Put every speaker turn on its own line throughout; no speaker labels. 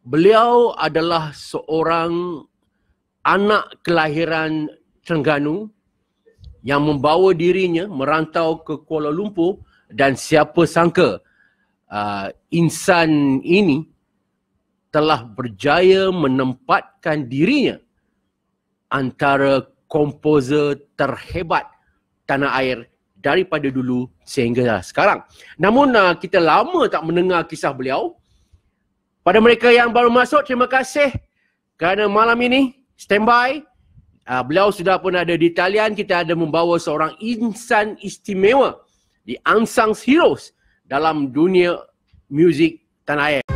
Beliau adalah seorang anak kelahiran Terengganu yang membawa dirinya merantau ke Kuala Lumpur, dan siapa sangka insan ini telah berjaya menempatkan dirinya antara komposer terhebat tanah air daripada dulu sehingga sekarang. Namun kita lama tak mendengar kisah beliau. Pada mereka yang baru masuk, terima kasih kerana malam ini standby. Beliau sudah pun ada di talian. Kita ada membawa seorang insan istimewa, di unsung heroes dalam dunia muzik tanah air.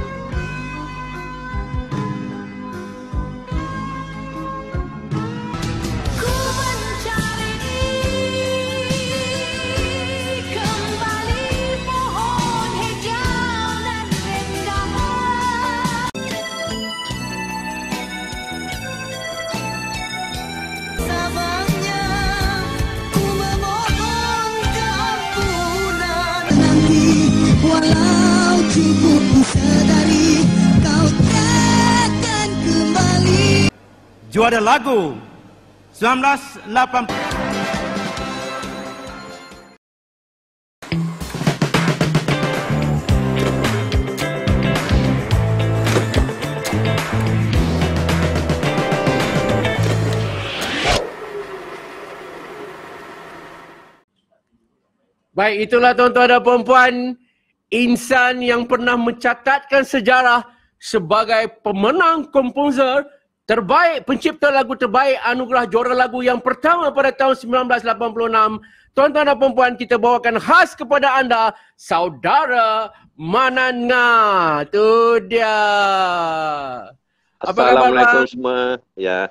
Walau cukup sedari kau takkan kembali.
Juara lagu 1980.
Baik, itulah tuan-tuan dan puan-puan, insan yang pernah mencatatkan sejarah sebagai pemenang komposer terbaik, pencipta lagu terbaik, anugerah juara lagu yang pertama pada tahun 1986. Tuan-tuan dan puan-puan, kita bawakan khas kepada anda Saudara Manan Ngah. Tu dia.
Assalamualaikum semua. Ya.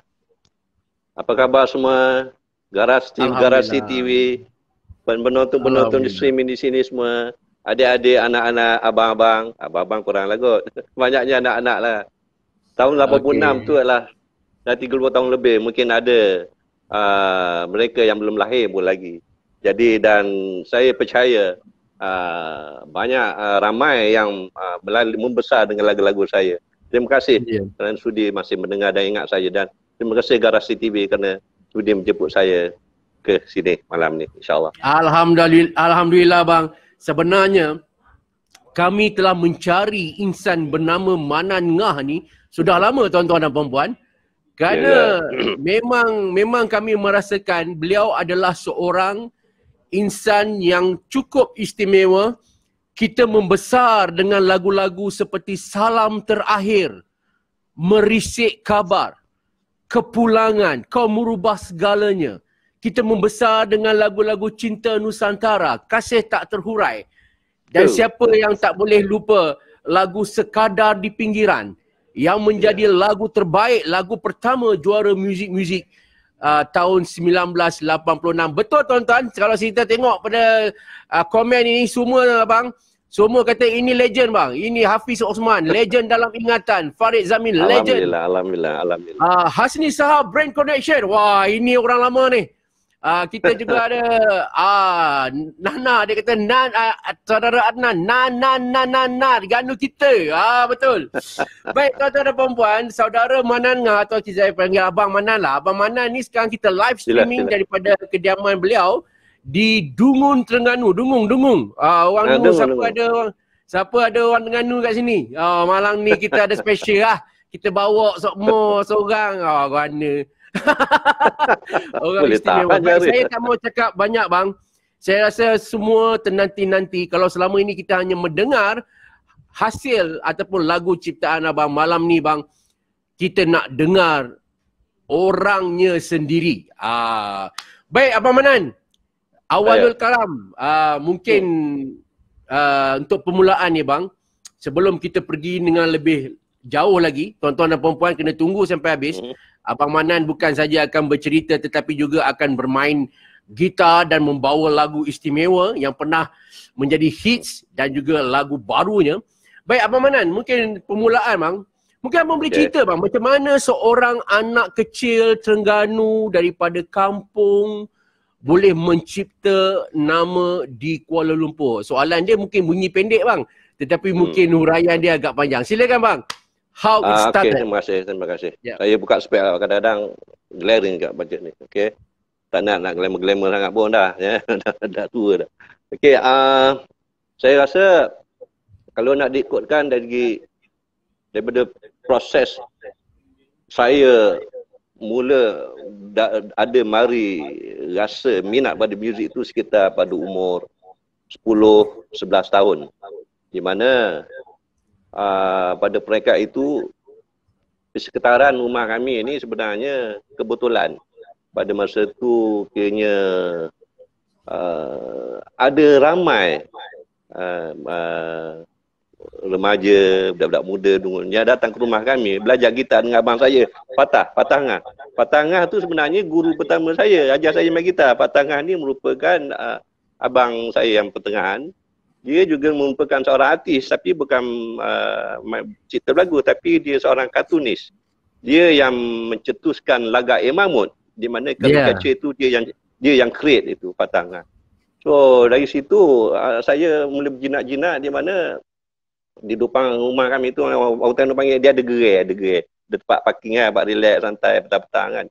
Apa khabar semua? Garasi TV. Penonton-penonton di streaming di sini semua. Adik-adik, anak-anak, abang-abang kurang lah kot. Banyaknya anak-anak lah. Tahun 86 tu adalah dah 30 tahun lebih. Mungkin ada mereka yang belum lahir pun lagi. Jadi dan saya percaya banyak ramai yang membesar dengan lagu-lagu saya. Terima kasih kerana sudi masih mendengar dan ingat saya. Dan terima kasih Garasi TV kerana sudi menjemput saya ke sini malam ni, insyaAllah.
Alhamdulillah bang. Sebenarnya kami telah mencari insan bernama Manan Ngah ni sudah lama tuan-tuan dan puan-puan. Kerana memang kami merasakan beliau adalah seorang insan yang cukup istimewa. Kita membesar dengan lagu-lagu seperti Salam Terakhir, Merisik Kabar, Kepulangan, Kau Merubah Segalanya. Kita membesar dengan lagu-lagu Cinta Nusantara, Kasih Tak Terhurai. Dan siapa yang tak boleh lupa lagu Sekadar di Pinggiran yang menjadi lagu terbaik, lagu pertama juara muzik-muzik tahun 1986. Betul tuan-tuan, kalau kita tengok pada komen ini semua bang, semua kata ini legend bang. Ini Hafiz Osman, legend dalam ingatan. Farid Zamin, legend.
Alhamdulillah.
Hasni Sahab, Brain Connection. Wah, ini orang lama ni. Kita juga ada Nana, dia kata saudara Adnan, Nana, ganu kita. Betul. Baik tuan-tuan dan puan-puan, saudara Manan Ngah atau saya panggil Abang Manan lah. Abang Manan ni sekarang kita live streaming daripada kediaman beliau di Dungun, Terengganu. Dungung. Orang Dungun, siapa ada orang Terengganu kat sini? Malam ni kita ada special lah. Kita bawa semua seorang. Mana orang istimewa. Saya tak mau cakap banyak bang. Saya rasa semua tenanti-nanti. Kalau selama ini kita hanya mendengar hasil ataupun lagu ciptaan abang, malam ni bang, kita nak dengar orangnya sendiri. Baik Abang Manan, awalul kalam, mungkin untuk permulaan ni bang, sebelum kita pergi dengan lebih jauh lagi, tuan-tuan dan puan-puan kena tunggu sampai habis. Abang Manan bukan saja akan bercerita tetapi juga akan bermain gitar dan membawa lagu istimewa yang pernah menjadi hits dan juga lagu barunya. Baik Abang Manan, mungkin permulaan bang, mungkin abang boleh cerita bang, macam mana seorang anak kecil Terengganu daripada kampung boleh mencipta nama di Kuala Lumpur. Soalan dia mungkin bunyi pendek bang, tetapi mungkin huraian dia agak panjang. Silakan bang. How it
Okey,
started.
terima kasih.
Ya.
Saya buka spek lah, kadang-kadang glaring kat bajet ni. Okey. Tak nak glamour-glamour sangat pun dah, ya. dah tua dah. Okey, saya rasa kalau nak diikutkan daripada proses saya mula ada mari rasa minat pada muzik tu sekitar pada umur 10-11 tahun. Di mana pada peringkat itu di sekitaran rumah kami ini sebenarnya kebetulan pada masa itu kiranya ada ramai remaja, budak-budak muda yang datang ke rumah kami belajar gitar dengan abang saya, Patah Ngah. Patah Ngah tu sebenarnya guru pertama saya, ajar saya main gitar. Patah Ngah ni merupakan abang saya yang pertengahan. Dia juga merupakan seorang artis tapi bukan cipta lagu, tapi dia seorang kartunis. Dia yang mencetuskan laga Mahmud, di mana caricature itu dia yang create itu, Patah Ngah. So dari situ saya mula berjinak-jinak, di mana di depan rumah kami tu orang panggil dia ada gerai. Ada tempat parking kan, buat relax santai petang-petang kan.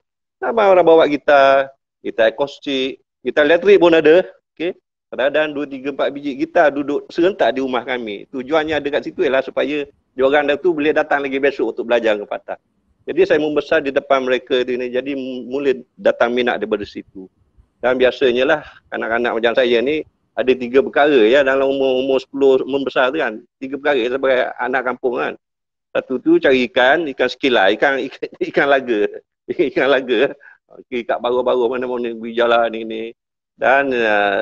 Abang orang bawa gitar akustik, gitar elektrik pun ada. Okey. Kadang-kadang 2, 3, 4 biji gitar duduk serentak di rumah kami. Tujuannya ada kat situ ialah supaya diorang tu boleh datang lagi besok untuk belajar ke Patah. Jadi saya membesar di depan mereka tu ni, jadi mula datang minat daripada situ. Dan biasanya lah anak-anak macam saya ni ada 3 perkara ya dalam umur 10 membesar tu kan. 3 perkara sebagai anak kampung kan. Satu tu cari ikan sekilai, ikan laga. Ikan laga. Ikat baru-baru mana-mana pergi jalan ni. Dan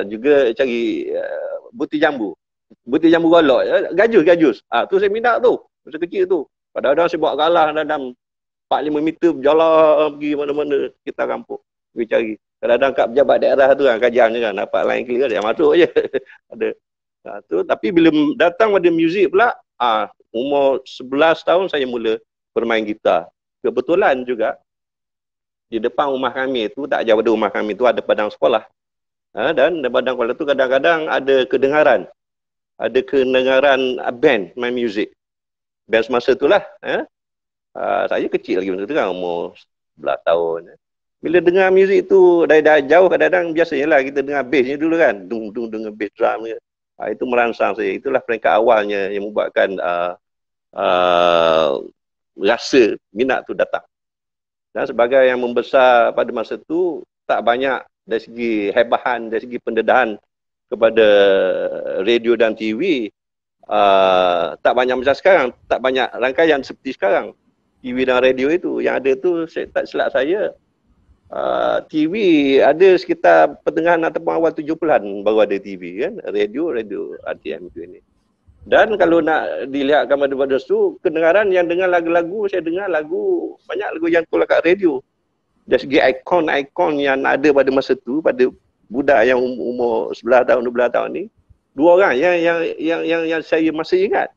juga cari butir jambu. Butir jambu golok. Gajus. Tu saya minat tu. Masa kecil tu. Kadang-kadang saya bawa galah dalam 4-5 meter berjalan pergi mana-mana kita kampung. Pergi cari. Kadang-kadang kat pejabat daerah tu kan, kajian je kan. Dapat line clear dia masuk je. Ada. Tu. Tapi bila datang pada muzik pula, umur 11 tahun saya mula bermain gitar. Kebetulan juga di depan rumah kami tu, tak jauh dari rumah kami tu ada padang sekolah. Dan di padang sekolah tu kadang-kadang ada kedengaran. Ada kedengaran band main muzik. Band semasa tu lah. Saya kecil lagi masa tu kan, umur 11 tahun. Bila dengar muzik tu dari jauh, kadang-kadang biasanya lah kita dengar bassnya dulu kan. Dung dengan bass drum. Itu merangsang saya. Itulah peringkat awalnya yang membuatkan rasa minat tu datang. Dan sebagai yang membesar pada masa tu, tak banyak dari segi hebahan, dari segi pendedahan kepada radio dan TV, tak banyak macam sekarang, tak banyak rangkaian seperti sekarang. TV dan radio itu, yang ada tu tak silap saya, TV ada sekitar pertengahan ataupun awal 70-an baru ada TV kan, radio RTM tu ini. Dan kalau nak dilihatkan pada tu, kedengaran yang dengar lagu-lagu, saya dengar banyak lagu yang keluar kat radio. Dari segi ikon-ikon yang ada pada masa tu, pada budak yang umur 11 tahun, 12 tahun ni, 2 orang yang saya masih ingat.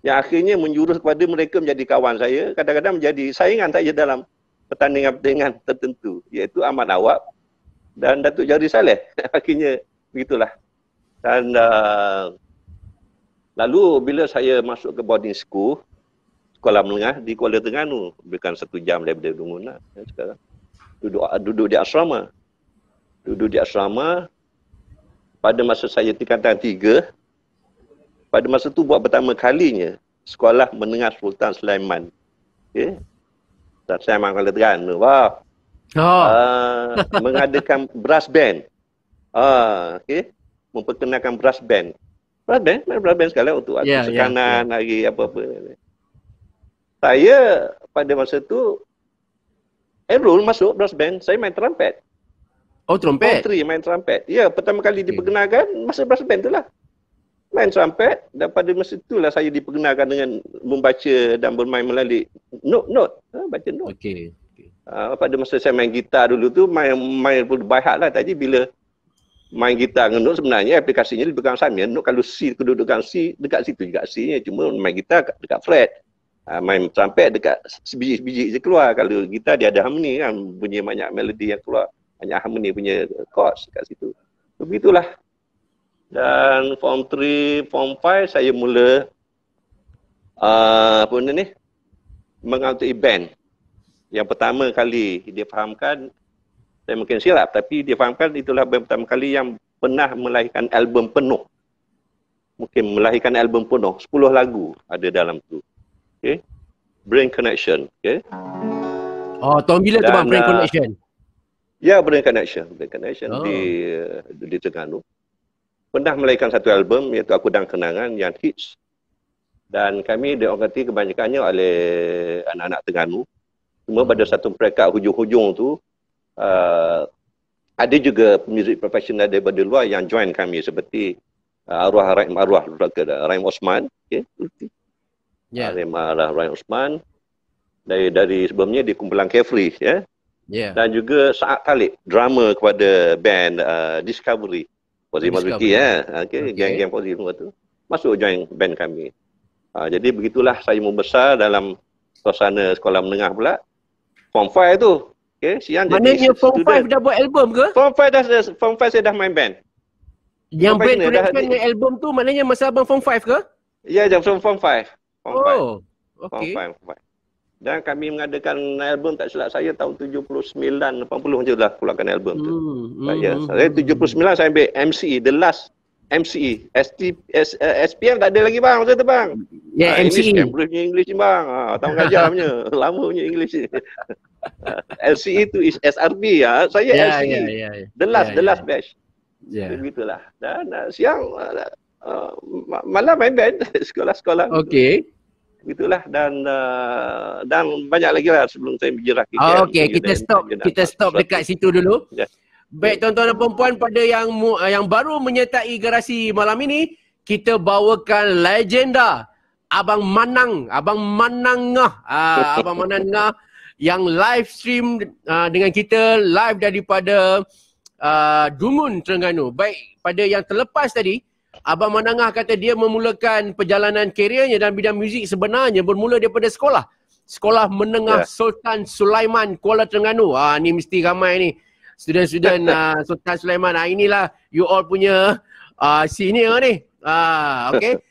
Yang akhirnya menjurus kepada mereka menjadi kawan saya, kadang-kadang menjadi saingan saya dalam pertandingan-pertandingan tertentu, iaitu Ahmad Awab dan Datuk Jari Saleh. Akhirnya begitulah. Dan lalu bila saya masuk ke boarding school, sekolah menengah di Kuala Terengganu, bukan 1 jam daripada Dungunan sekarang. Duduk di asrama. Pada masa saya tingkatan 3, pada masa tu buat pertama kalinya Sekolah Menengah Sultan Sulaiman. Okey. Sultan Sulaiman Kuala Terengganu. Wah. Mengadakan brass band. Okey. Memperkenalkan brass band. Brass band sekali untuk sekanan, hari apa-apa. Saya pada masa tu enroll masuk brass band, saya main trumpet.
Oh, trumpet?
Main trumpet. Ya, pertama kali diperkenalkan masa brass band tu lah. Main trumpet, dan pada masa itulah saya diperkenalkan dengan membaca dan bermain melalui note. Baca note.
Okey.
Pada masa saya main gitar dulu tu, main by heart lah. Tadi bila main gitar dengan note sebenarnya aplikasinya lebih kurang sama. Note kalau C, kedudukan C, dekat situ juga C-nya. Cuma main gitar dekat fret. Main trumpet dekat sebiji-sebiji je keluar. Kalau gitar dia ada harmoni kan, punya banyak melodi yang keluar. Banyak harmoni punya chords kat situ. Begitulah. Dan form 3, form 5 saya mula mengautui band. Yang pertama kali dia fahamkan, saya mungkin silap, tapi dia fahamkan itulah band pertama kali yang pernah melahirkan album penuh. Mungkin melahirkan album penuh, 10 lagu ada dalam tu. Okay. Brain Connection. Okay.
Oh, tahun bila tu bang Brain Connection?
Ya, Brain Connection. Brain Connection di Terengganu. Pernah melahirkan satu album iaitu Aku dan Kenangan yang hits. Dan kami diorgati kebanyakannya oleh anak-anak Terengganu. Cuma pada satu peringkat hujung-hujung tu, ada juga pemuzik profesional daripada luar yang join kami seperti Raim Osman. Okay. Raim Osman. Dari sebelumnya di kumpulan Carefree. Dan juga Saad Khalid, drama kepada band Discovery. Fauzi Mazuki. Geng-geng Fauzi semua tu. Masuk join band kami. Jadi begitulah saya membesar dalam suasana sekolah menengah pula. Form 5 tu. Okay, siang
maknanya Form 5 dah buat album ke?
Form 5 saya dah main band.
Yang Brain Connection dengan album tu maknanya masa abang Form 5 ke?
Ya, Form 5.
Okey.
Form 5. Dan kami mengadakan album tak silap saya tahun 79, 80 macam tu lah keluarkan album tu. Saya 79 saya ambil MCE, the last MCE. SPM tak ada lagi bang masa tu bang.
Ya, MCE.
English bang. Tahu mengajar punya. Lama punya English. LCE tu is SRB ya. Saya LCE. The last batch. Begitulah. Dan siang malam main band sekolah-sekolah.
Okey.
Begitulah dan banyak lagi lah sebelum saya bergerak.
Okey, kita stop dekat situ dulu. Baik tuan-tuan dan puan-puan, pada yang baru menyertai Garasi malam ini, kita bawakan legenda Abang Manang Ngah yang live stream dengan kita live daripada Dungun, Terengganu. Baik, pada yang terlepas tadi, Abang Manang Ngah kata dia memulakan perjalanan kerjanya dalam bidang muzik sebenarnya bermula daripada Sekolah Menengah Sultan Sulaiman, Kuala Terengganu. Ni mesti ramai ni student Sultan Sulaiman. Inilah you all punya senior ni. Okay.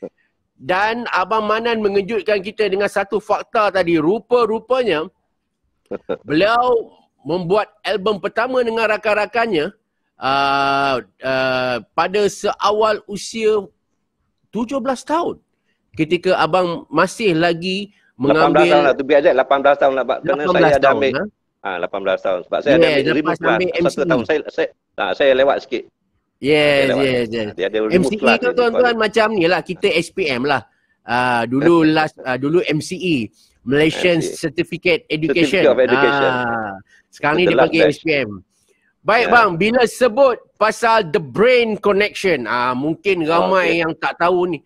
Dan Abang Manan mengejutkan kita dengan satu fakta tadi. Rupa-rupanya beliau membuat album pertama dengan rakan-rakannya pada seawal usia 17 tahun. Ketika abang masih lagi mengambil
18 tahun lah, tu biar 18 tahun lah, kerana saya ada ambil 18 tahun sebab saya ada ambil remove lah. Satu tahun saya lewat sikit.
Yes. MCE tu tuan-tuan macam ni lah, kita SPM lah. Dulu MCE, Malaysian Certificate Education. Sekarang ni dia panggil SPM. Baik bang, bila sebut pasal The Brain Connection, mungkin ramai yang tak tahu ni.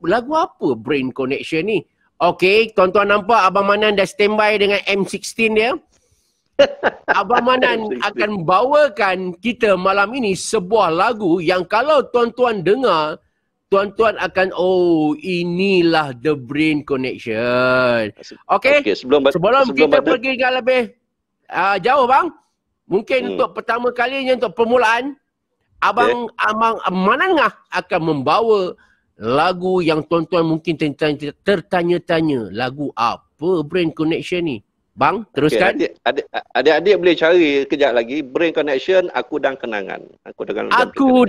Lagu apa Brain Connection ni? Okey, tuan-tuan nampak Abang Manan dah standby dengan M16 dia. Abang Manan akan bawakan kita malam ini sebuah lagu yang kalau tuan-tuan dengar, tuan-tuan akan, inilah The Brain Connection. Okey, sebelum kita pergi ke lebih jauh bang, mungkin untuk pertama kalinya, untuk permulaan, Abang Manan Ngah akan membawa lagu yang tuan-tuan mungkin tertanya-tanya. Lagu apa Brain Connection ni? Bang, teruskan. Adik-adik boleh cari kejap lagi. Brain Connection, Aku dan Kenangan. Aku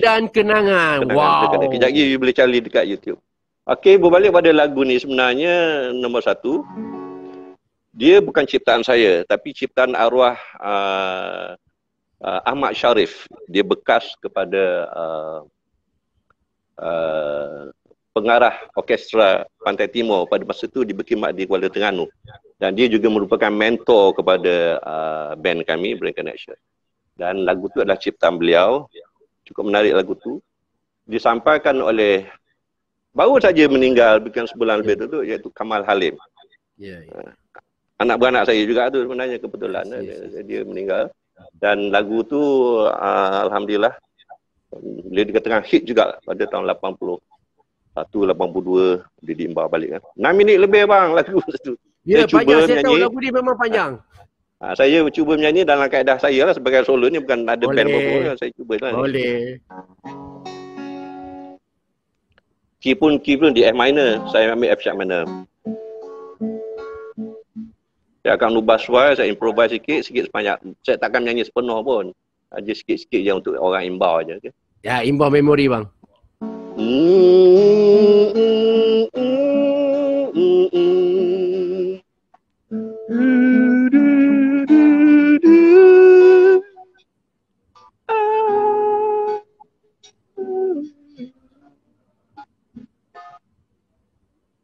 dan Kenangan. Wow. Kejap lagi you boleh cari dekat YouTube. Okey, berbalik pada lagu ni, sebenarnya nombor satu, dia bukan ciptaan saya, tapi ciptaan arwah Ahmad Sharif. Dia bekas kepada pengarah orkestra Pantai Timur pada masa itu di berkhidmat di Kuala Terengganu, dan dia juga merupakan mentor kepada band kami Brain Connection. Dan lagu tu adalah ciptaan beliau. Cukup menarik lagu tu. Disampaikan oleh baru saja meninggal bukan sebulan lebih dulu, iaitu Kamal Halim. Anak beranak saya juga tu sebenarnya, kebetulan dia meninggal. Dan lagu tu alhamdulillah dia dikatakan hit juga pada tahun 81, 82 dia diimbau balik kan. 6 minit lebih bang lagu tu. Ya, panjang, saya tahu lagu ni memang panjang. Saya cuba menyanyi dalam kaedah saya lah, sebagai solo ni bukan ada band apa-apa, saya cuba lah. Boleh. Key pun di F minor, saya ambil F sharp minor.
Saya akan ubah suara, saya improvise sikit sebanyak. Saya takkan nyanyi sepenuh pun. Aja sikit-sikit je untuk orang imbau je. Okay?
Ya, imbau memori bang.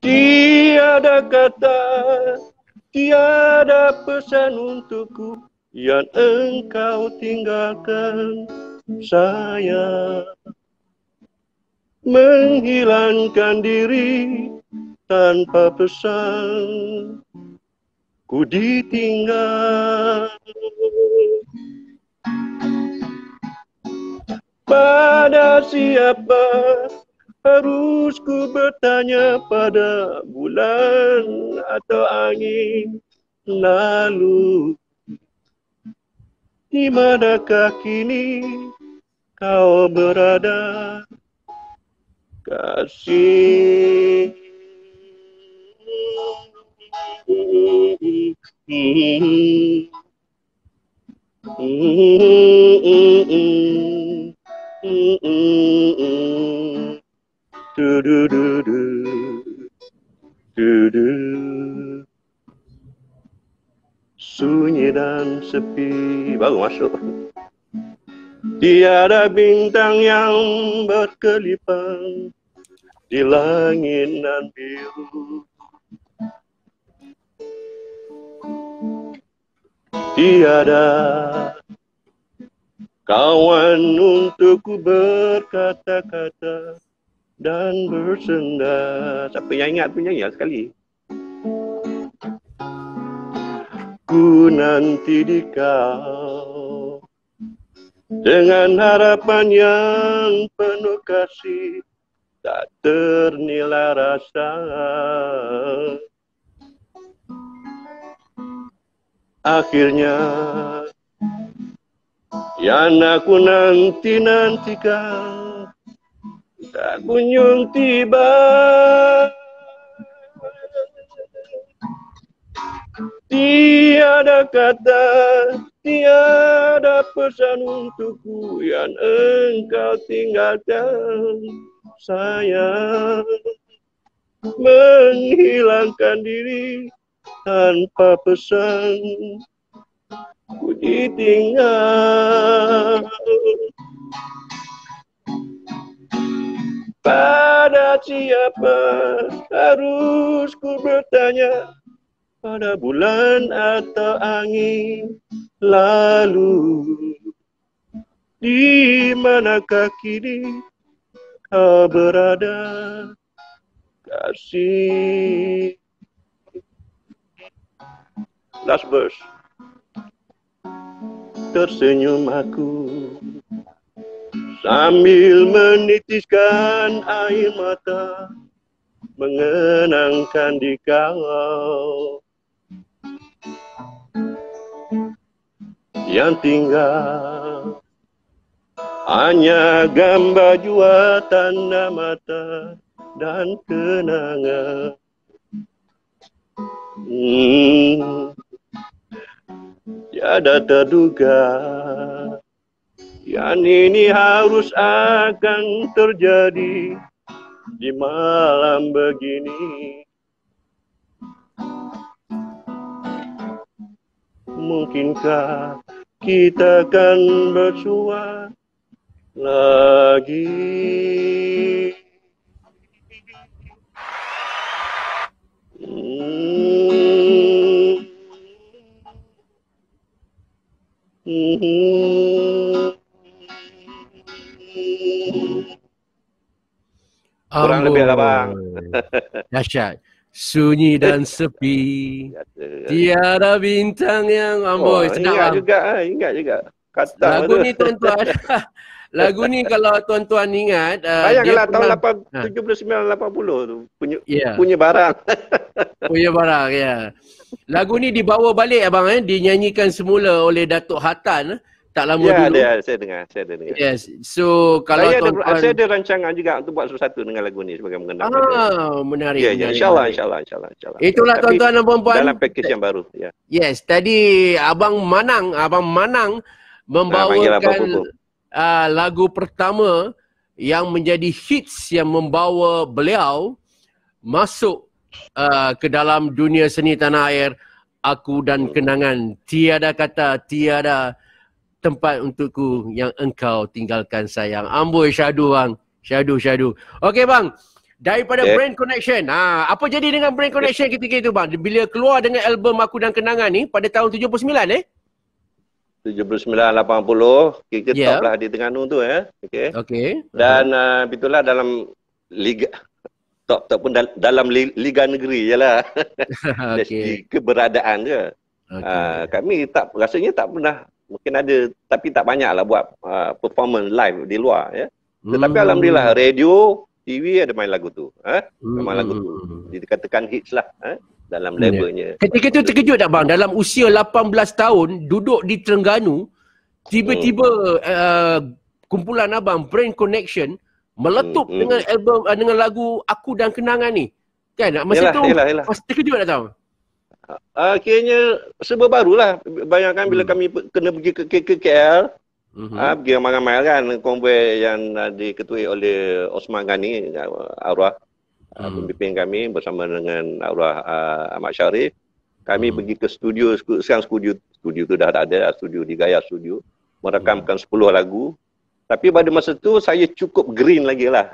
Tiada kata, tiada pesan untukku yang engkau tinggalkan. Saya menghilangkan diri tanpa pesan, ku ditinggal. Pada siapa harus ku bertanya, pada bulan atau angin lalu? Di manakah kini kau berada, kasih? Sunyi dan sepi, baru masuk. Tiada bintang yang berkelipang di langit nan biru. Tiada kawan untukku berkata-kata dan bersenda. Siapa yang ingat tu nyanyi sekali. Ku nanti di kau dengan harapan yang penuh kasih, tak ternilai rasa. Akhirnya yang aku nantikan tak kunjung tiba. Tiada kata, tiada pesan untukku yang engkau tinggalkan. Saya menghilangkan diri tanpa pesan, ku ditinggal. Pada siapa harus ku bertanya, pada bulan atau angin lalu? Di manakah kini kau berada, kasih? Last verse. Tersenyum aku sambil menitiskan air mata, mengenangkan di kau. Yang tinggal hanya gambar jua, tanda mata dan kenangan. Tiada terduga yang ini harus akan terjadi di malam begini. Mungkinkah kita akan bersua lagi? Kurang lebih lah bang.
Dahsyat. Sunyi dan sepi, tiada bintang yang amboi.
Ingat juga. Kata
lagu ni tuan-tuan. Lagu ni kalau tuan-tuan ingat,
bayangkanlah tahun 79-80 tu punya barang.
Punya barang, ya. Lagu ni dibawa balik abang, dinyanyikan semula oleh Datuk Hatan tak lama
Ya,
dulu.
saya dengar.
Yes. So kalau tuan-tuan
Saya ada rancangan juga untuk buat sesuatu dengan lagu ni sebagai mengenang pada.
menarik,
Ya,
menarik.
insyaAllah.
Itulah
Tapi
tuan-tuan dan puan-puan.
dalam package yang baru. Ya.
Yes, tadi Abang Manang
panggil Abang
membawakan
Pupuk.
lagu pertama yang menjadi hits yang membawa beliau masuk ke dalam dunia seni tanah air. Aku dan kenangan, tiada kata, tiada tempat untukku yang engkau tinggalkan sayang. Amboi, syahdu bang. Syahdu. Okey bang, daripada Brain Connection. Apa jadi dengan Brain Connection ketika itu bang? Bila keluar dengan album Aku dan Kenangan ni pada tahun 79
79, 80, kita top lah di Terengganu tu
Okey.
Dan itulah dalam liga top pun dalam liga negeri je lah. Dari segi keberadaan je. Kami rasanya tak pernah, mungkin ada tapi tak banyak lah buat performance live di luar ya. Tetapi alhamdulillah radio, TV ada main lagu tu. Memang lagu tu dikatakan hits lah dalam labelnya.
Ketika tu terkejut tak bang? Dalam usia 18 tahun duduk di Terengganu, tiba-tiba kumpulan abang Brain Connection meletup dengan album dengan lagu Aku dan Kenangan ni. Kan? Masa tu pasti terkejut tak tahu?
Akhirnya serba barulah. Bayangkan bila kami kena pergi ke KL, pergi ramai-ramai kan, konvoi yang diketuai oleh Osman Ghani, arwah pemimpin kami bersama dengan arwah Ahmad Syarif. Kami pergi ke studio, sekarang studio tu dah ada, studio di Gaya Studio, merakamkan 10 lagu. Tapi pada masa tu saya cukup green lagi lah.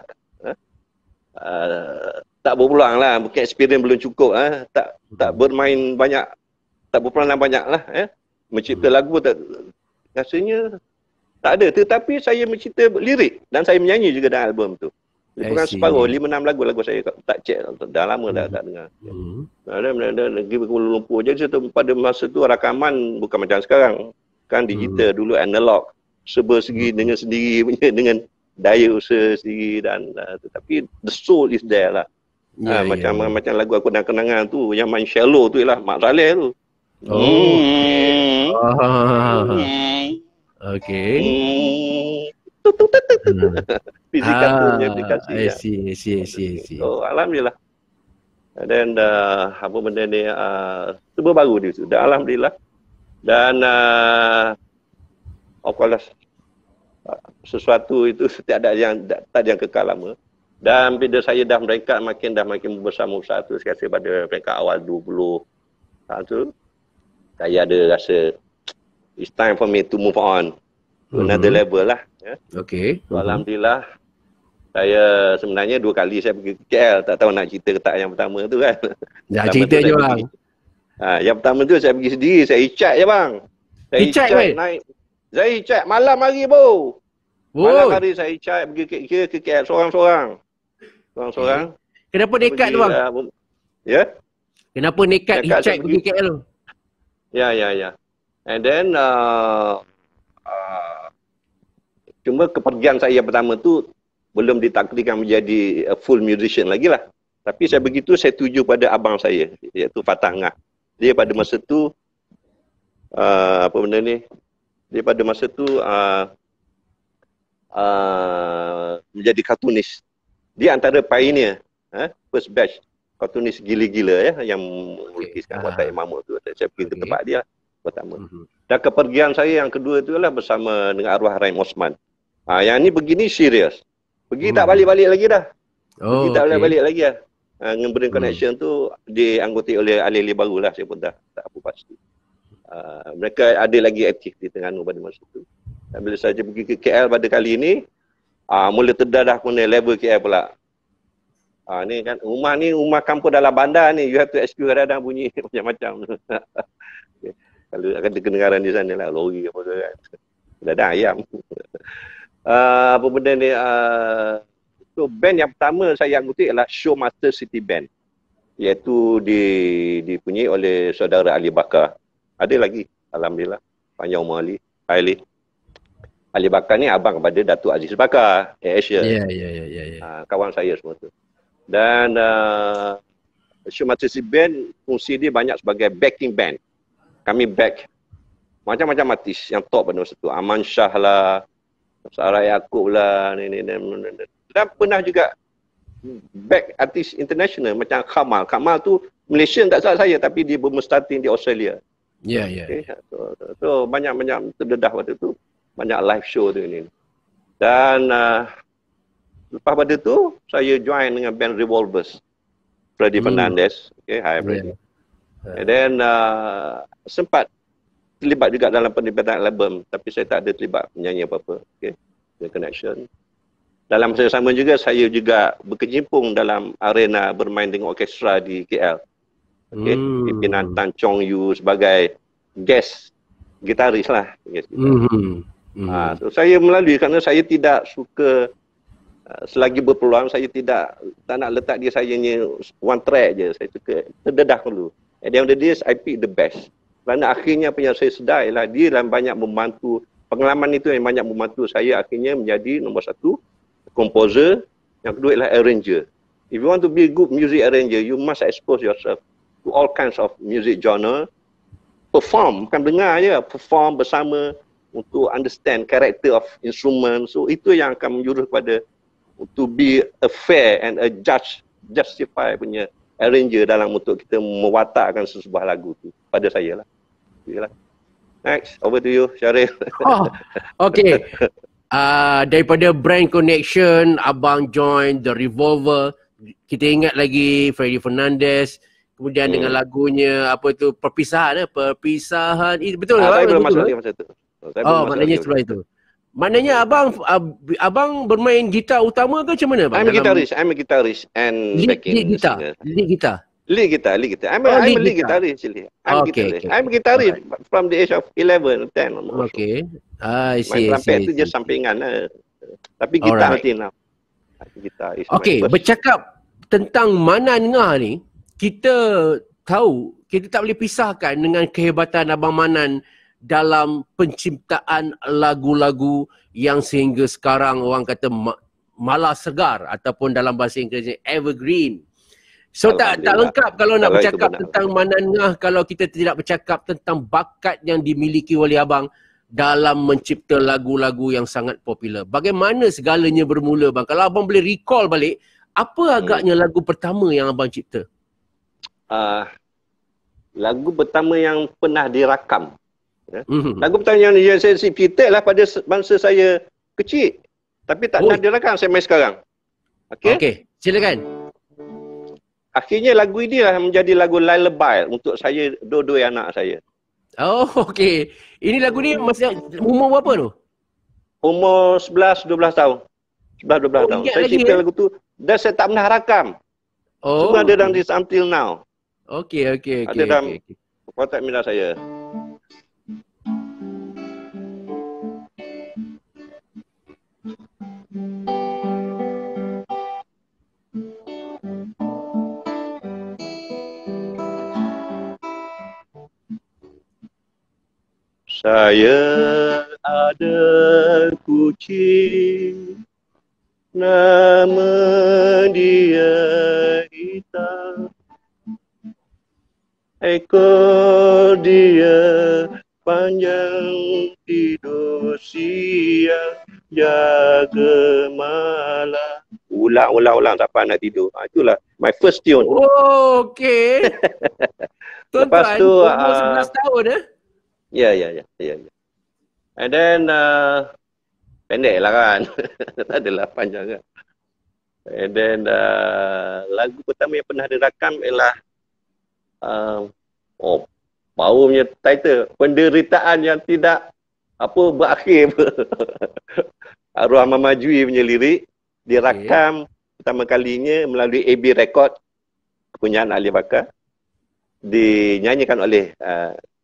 Tak berpulang lah, mungkin experience belum cukup. Tak bermain banyak, tak berperanan banyak lah. Mencipta lagu rasanya tak ada. Tetapi saya mencipta lirik dan saya menyanyi juga dalam album tu. Bukan separuh, 5-6 lagu saya tak check. Dah lama dah tak dengar. Ada negeri Kuala Lumpur. Jadi pada masa tu rakaman bukan macam sekarang. Kan digital, dulu analog. Serba segi dengan sendiri punya, dengan daya usaha sendiri dan tetapi the soul is there lah. Macam lagu Aku dan Kenangan tu yang main shallow tu ialah Mak Saleh tu.
Okey.
Fizikal tu punya aplikasi.
I see.
So alhamdulillah. Dan apa benda ni serba baru dia tu. Dan alhamdulillah. Dan of course sesuatu itu tak ada yang kekal lama. Dan bila saya dah merengkat makin besar tu, saya rasa pada peringkat awal 20 tu, saya ada rasa it's time for me to move on to another level lah.
Okey.
So, alhamdulillah, saya sebenarnya 2 kali saya pergi ke KL, tak tahu nak cerita ke tak yang pertama tu kan.
Dah cerita je bang.
Yang pertama tu saya pergi sendiri, saya hitchhike je bang. Saya hitchhike naik. Saya hitchhike malam hari bro. Malam hari saya hitchhike pergi ke KL seorang-seorang.
Kenapa nekat tu bang?
Ya?
Kenapa nekat hitchhike pergi KL tu?
Ya. And then cuma kepergian saya pertama tu belum ditakdirkan menjadi full musician lagi lah. Tapi saya begitu saya tuju pada abang saya, iaitu Fatah Ngah. Dia pada masa tu apa benda ni? Dia pada masa tu menjadi kartunis. Dia antara pioneer, first batch kartunis gila-gila yang melukiskan watak Mamuk tu. Saya pergi ke tempat dia pertama. Dan kepergian saya yang kedua tu adalah bersama dengan arwah Rahim Osman. Yang ni begini serius. Pergi tak balik-balik lagi dah. Pergi tak balik-balik lagi dah. Dengan Brain Connection tu dianggoti oleh ahli-ahli baru lah. Saya pun tak apa pasti. Mereka ada lagi aktif di Terengganu pada masa tu. Dan bila saya pergi ke KL pada kali ini, mula terdadah kena level KL pula. Ni kan rumah kampung dalam bandar ni, you have to excuse kadang-kadang bunyi macam-macam. Kalau akan kedengaran di sana lah, lori apa ke kan. Kadang-kadang ayam. Apa benda ni, so band yang pertama saya anggoti adalah Showmaster City Band. Iaitu dipunyai oleh saudara Ali Bakar. Ada lagi, alhamdulillah, panjang umur Ali Bakar ni abang kepada Datuk Aziz Bakar, Asia.
Ya.
Kawan saya semua tu. Dan Showmaster City Band fungsi dia banyak sebagai backing band. Kami back macam-macam artis yang top pada masa tu. Aman Shah lah, Sarah Yaakob lah, dan pernah juga back artis international macam Kamal. Kamal tu Malaysian tak salah saya, tapi dia bermestating di Australia.
Ya, ya.
Okay. So banyak-banyak terdedah waktu tu, banyak live show tu ini. Dan lepas pada tu saya join dengan band Revolvers, Freddy Fernandez. Okay, hi Freddy. And then sempat terlibat juga dalam penerbitan album, tapi saya tak ada terlibat menyanyi apa-apa. Okay, The Connection. Dalam masa yang sama juga, saya juga berkecimpung dalam arena bermain dengan orkestra di KL. Okay, pimpinan Tan Chong Yu sebagai guest gitaris lah. So saya melalui kerana saya tidak suka selagi berpeluang, saya tak nak letak dia saya ni one track je. Saya suka terdedah dulu. At the end of the day, I pick the best. Kerana akhirnya apa yang saya sedar ialah dia dan banyak membantu, pengalaman itu yang banyak membantu saya akhirnya menjadi nombor satu, composer, yang kedua ialah arranger. If you want to be a good music arranger, you must expose yourself to all kinds of music genre. Perform, bukan dengar je, perform bersama untuk understand character of instrument. So itu yang akan menjurus kepada to be a fair and a justify punya arranger dalam untuk kita mewatakkan sesebuah lagu tu pada saya lah. Next, over to you, Syaril.
Okay. Daripada Brand Connection, abang join The Revolver. Kita ingat lagi Freddy Fernandez. Kemudian dengan lagunya apa tu, Perpisahan. Betul tak?
Saya belum masuk lagi masa tu.
Maknanya setelah itu. Maknanya abang bermain gitar utama ke macam mana bang?
I'm a guitarist and backing singer.
Lead guitar.
I'm a lead guitarist actually. I'm a guitarist from the age of 11, 10 almost.
Okay. I see.
Main trumpet tu je sampingan lah. Tapi gitar nanti now. Gitar is
okay, bercakap tentang Manan Ngah ni, kita tahu, kita tak boleh pisahkan dengan kehebatan Abang Manan dalam penciptaan lagu-lagu yang sehingga sekarang orang kata malah segar ataupun dalam bahasa Inggerisnya evergreen. So tak lengkap kalau nak bercakap tentang Manan Ngah kalau kita tidak bercakap tentang bakat yang dimiliki oleh abang dalam mencipta lagu-lagu yang sangat popular. Bagaimana segalanya bermula bang? Kalau abang boleh recall balik, apa agaknya lagu pertama yang abang cipta?
Lagu pertama yang pernah dirakam. Lagu pertama yang saya cipta lah pada masa saya kecil. Tapi tak pernah dirakam, saya main sekarang.
Okey, silakan.
Akhirnya lagu ini lah menjadi lagu lullaby untuk saya, dua-dua anak saya.
Oh, okey. Ini lagu ni masa umur berapa tu?
Umur 11-12 tahun. 11-12 tahun. Saya cipta lagu tu dan saya tak pernah rakam. Cuma ada dalam this until now.
Okey.
Ada dalam kotak minda saya. Saya ada kucing, nama dia hitam. Ekor dia panjang, tidur siang, jaga malam. Ulang, siapa nak tidur? Itulah my first tune.
Okey.
Lepas tu
umur 11 tahun
Ya. And then pendek lah kan. Tak adalah panjang kan. And then lagu pertama yang pernah direkam ialah baru punya title, Penderitaan yang tidak berakhir. Arwah Mama Jui punya lirik direkam pertama kalinya melalui AB Record, kepunyaan Ali Bakar, dinyanyikan oleh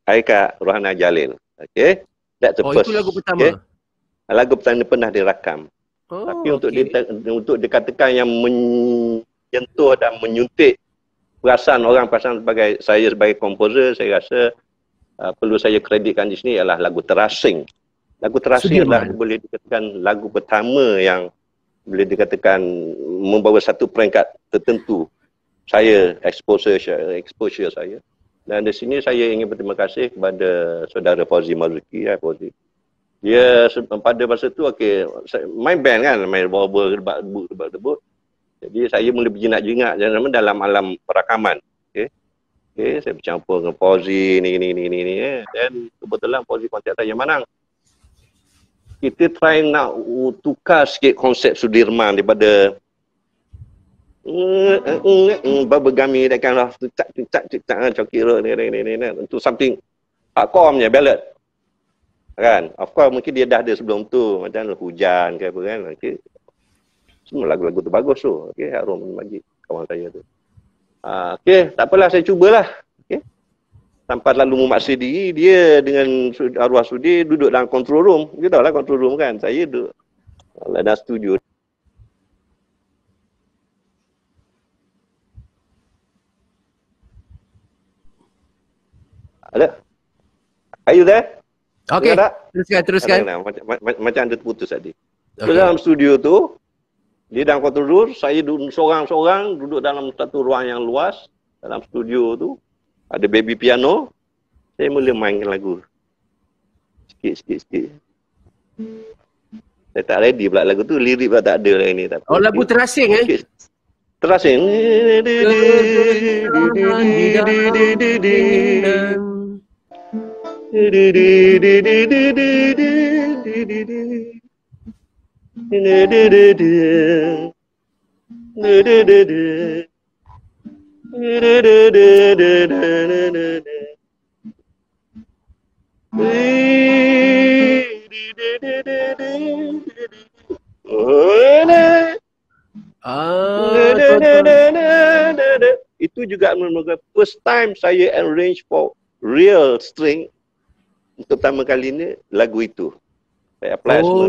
Aika Rohana Jalil. Okay, that's the first.
Itu lagu pertama.
Okay? Lagu pertama pernah dirakam. Tapi untuk dikatakan yang menyentuh dan menyuntik perasaan orang, perasaan saya sebagai komposer, saya rasa perlu saya kreditkan di sini ialah lagu Terasing. Lagu Terasing adalah boleh dikatakan lagu pertama yang boleh dikatakan membawa satu peringkat tertentu saya exposure saya. Dan di sini saya ingin berterima kasih kepada saudara Fauzi Marzuki, Fauzi. Dia pada masa tu main band kan, main bobble, debat-debat. Jadi saya mula berjinak-jinak dalam alam perakaman. Okey, saya bercampur dengan Fauzi ni. Dan kebetulan Fauzi kontak saya, Manang. Kita try nak tukar sikit konsep Sudirman daripada bergami that kind of cak cokira ni untuk something hardcore punya ballad. Kan? Of course mungkin dia dah ada sebelum tu, macam hujan ke apa kan. Okey. Semua lagu-lagu tu bagus tu. Okey, Harum bagi kawan saya tu. Okey, tak apalah, saya cubalah. Okey. Tanpa terlalu memaksa diri, dia dengan arwah Sudi duduk dalam control room. Kita tahu lah control room kan. Saya duduk dalam studio. Ada? Are you there?
Okey, teruskan.
Macam ada terputus tadi. Okay. Dalam studio tu, dia dalam control room, saya duduk seorang-seorang duduk dalam satu ruang yang luas. Dalam studio tu, ada baby piano. Saya mula mainkan lagu. Sikit. Saya tak ready pula lagu tu, lirik pula tak ada lah ini.
Oh, lagu terasing
Terasing. Itu juga merupakan first time saya arrange for real string untuk pertama kali ni lagu itu. Saya apply semua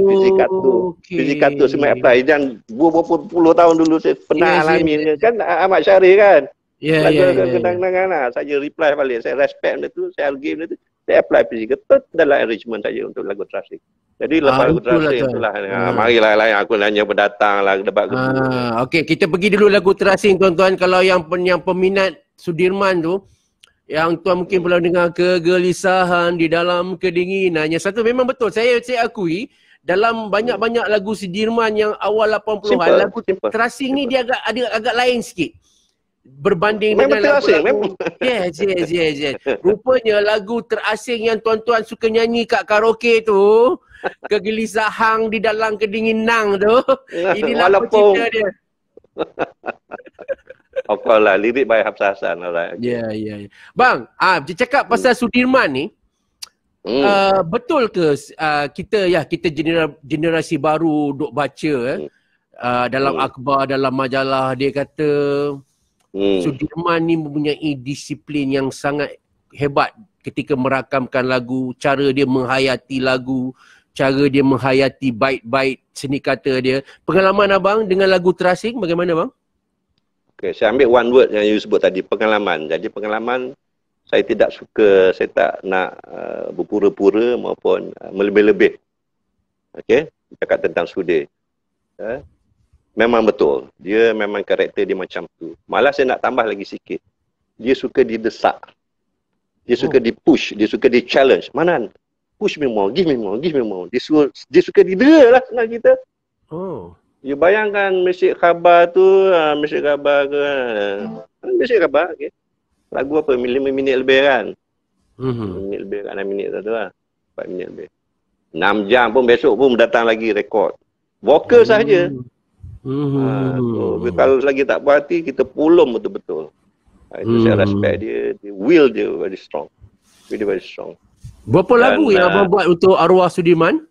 fizikato semua apply. Dan berapa puluh tahun dulu saya pernah alami kan Ahmad Syarif kan. Lagu kenang-kenangan lah. Saya reply balik, saya respect benda tu, saya argue benda tu, saya apply fizikato dalam arrangement saya untuk lagu terasing. Jadi lepas lagu terasing itulah marilah aku nanya pendatang lah debat gebu.
Okey, kita pergi dulu lagu terasing tuan-tuan. Kalau yang peminat Sudirman tu, yang tuan mungkin pernah dengar kegelisahan di dalam kedinginan. Yang satu memang betul. Saya akui dalam banyak-banyak lagu Sudirman yang awal 80-an, lagu terasing ni dia agak lain sikit berbanding
memang
dengan
lagu-lagu.
Yes. Rupanya lagu terasing yang tuan-tuan suka nyanyi kat karaoke tu, kegelisahan di dalam kedinginan tu, inilah pencipta dia.
Apalah, lirik by Hafsah Hassan. Alright.
Ya. Bang, dia cakap pasal Sudirman ni, betul ke kita generasi baru duk baca dalam akhbar, dalam majalah, dia kata Sudirman ni mempunyai disiplin yang sangat hebat ketika merakamkan lagu, cara dia menghayati lagu, cara dia menghayati bait-bait seni kata dia. Pengalaman abang dengan lagu terasing bagaimana bang?
Okay, saya ambil one word yang you sebut tadi, pengalaman. Jadi pengalaman, saya tidak suka, saya tak nak berpura-pura maupun melebih-lebih. Okey, cakap tentang Sudir. Memang betul, dia memang karakter dia macam tu. Malah saya nak tambah lagi sikit. Dia suka didesak. Dia suka di-push, dia suka di-challenge. Manan, push me more, give me more. Dia suka didera lah senang kita. You bayangkan Mesej Khabar tu, Mesej Khabar ke, Mesej Khabar, okay. Lagu apa, 5 minit lebih kan? 5 minit lebih, 6 minit tu lah. 4 minit lebih. 6 jam pun besok pun datang lagi rekod. Vokal sahaja. Kalau lagi tak puas hati, kita pulum betul-betul. Itu saya respect dia, will dia very strong. Very strong.
Berapa lagu yang abang buat untuk arwah Sudirman?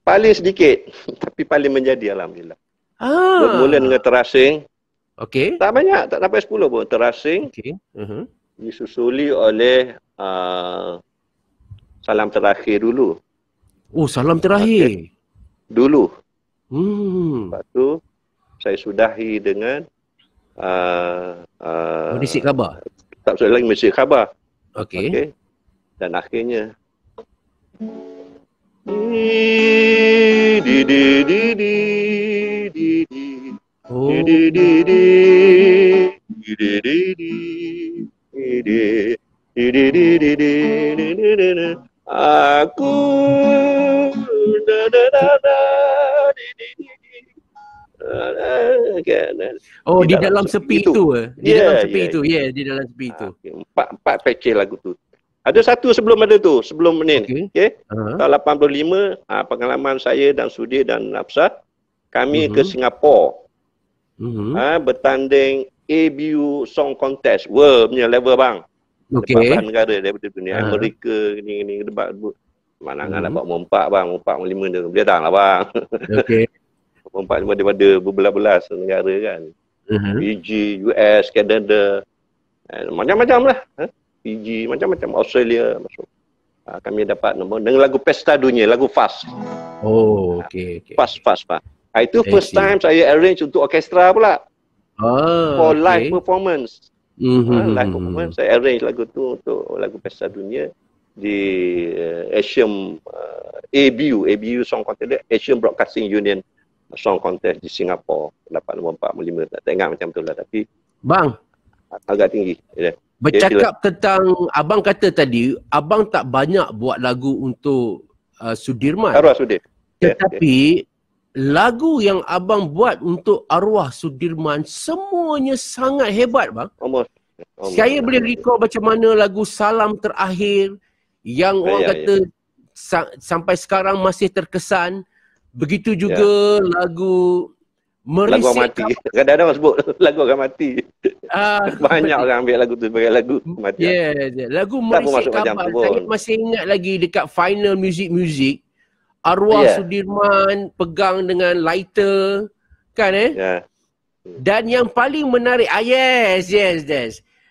Paling sedikit, tapi paling menjadi alhamdulillah. Mula dengan terasing.
Okey.
Tak banyak, tak sampai 10 pun. Terasing.
Okey.
Disusuli oleh Salam Terakhir dulu.
Oh, Salam Terakhir.
Okay. Dulu. Lepas tu saya sudahi dengan
Mesej Khabar.
Tak usah lagi Mesej Khabar.
Okey.
Dan akhirnya Aku
Oh, di dalam sepi itu. Di dalam sepi itu. Ya, di dalam sepi itu.
Empat patch lagu tu. Ada satu sebelum ada tu, sebelum ni. Okey. Tahun 85, pengalaman saya dan Sudi dan Nafsah, kami ke Singapura. Bertanding ABU Song Contest, world punya level bang. Depan negara daripada dunia. Amerika ni debat. Mana nak dapat mempak bang, mempak 5 dia. Dia dah lah bang.
Okey.
Mempak daripada berbelas-belas negara kan. Fiji, US, Canada, macam-macam lah. Fiji, macam-macam, Australia masuk. Kami dapat nombor dengan lagu Pesta Dunia, lagu Fast.
Oh, okey.
Fast. Itu first time saya arrange untuk orkestra pula. For live performance. Live performance, saya arrange lagu tu untuk lagu Pesta Dunia di Asian ABU Song Contest, Asian Broadcasting Union Song Contest di Singapura. Dapat nombor 45, tak ingat macam tu lah, tapi
bang, agak
tinggi.
Bercakap tentang, abang kata tadi, abang tak banyak buat lagu untuk Sudirman.
Arwah Sudir.
Tetapi lagu yang abang buat untuk arwah Sudirman semuanya sangat hebat bang. Saya boleh recall macam mana lagu Salam Terakhir yang orang kata sampai sekarang masih terkesan. Begitu juga lagu Merisik.
Lagu mati. Kadang-kadang orang sebut lagu orang mati. Banyak orang ambil lagu tu sebagai lagu mati.
Lagu Merisik Kabar. Saya masih ingat lagi dekat final music. Arwah Sudirman pegang dengan lighter. Kan Dan yang paling menarik, yes.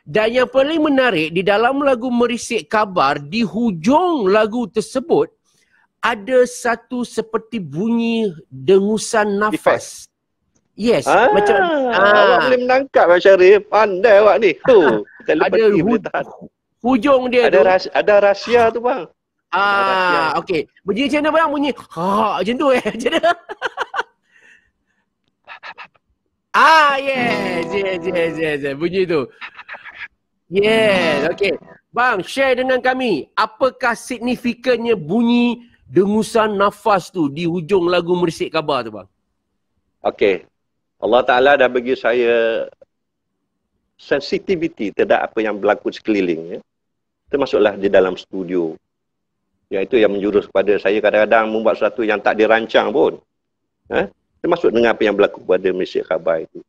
Dan yang paling menarik, di dalam lagu Merisik Kabar, di hujung lagu tersebut, ada satu seperti bunyi dengusan nafas. Yes, macam
awak boleh menangkap Abang Syarif. Pandai awak ni.
Ada hujung dia
ada rahsia tu bang.
Okey. Bunyi macam mana bang? Bunyi macam tu macam mana? Yes. Bunyi tu. Yes, okey. Bang, share dengan kami, apakah signifikannya bunyi dengusan nafas tu di hujung lagu Merisik Kabar tu bang?
Okey. Allah Ta'ala dah bagi saya sensitivity terhadap apa yang berlaku sekeliling. Termasuklah di dalam studio. Iaitu yang menjurus kepada saya kadang-kadang membuat sesuatu yang tak dirancang pun. Termasuk dengan apa yang berlaku pada Merisik Khabar itu.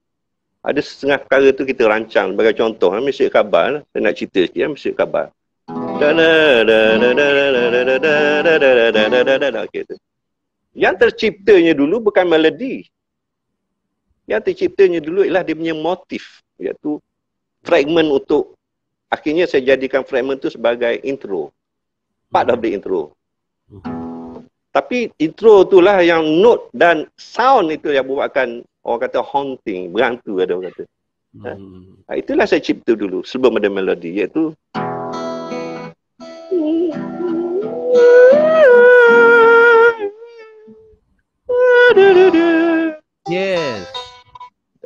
Ada setengah perkara tu kita rancang. Sebagai contoh, Merisik Khabar, saya nak cerita sikit Merisik Khabar. Yang terciptanya dulu bukan melodi. Yang terciptanya dulu ialah dia punya motif. Iaitu fragment untuk, akhirnya saya jadikan fragment tu sebagai intro. Part of the intro. Tapi intro itulah yang note dan sound itu yang buatkan orang kata haunting, berhantu ada orang kata. Itulah saya cipta dulu sebelum ada melodi, iaitu
yes.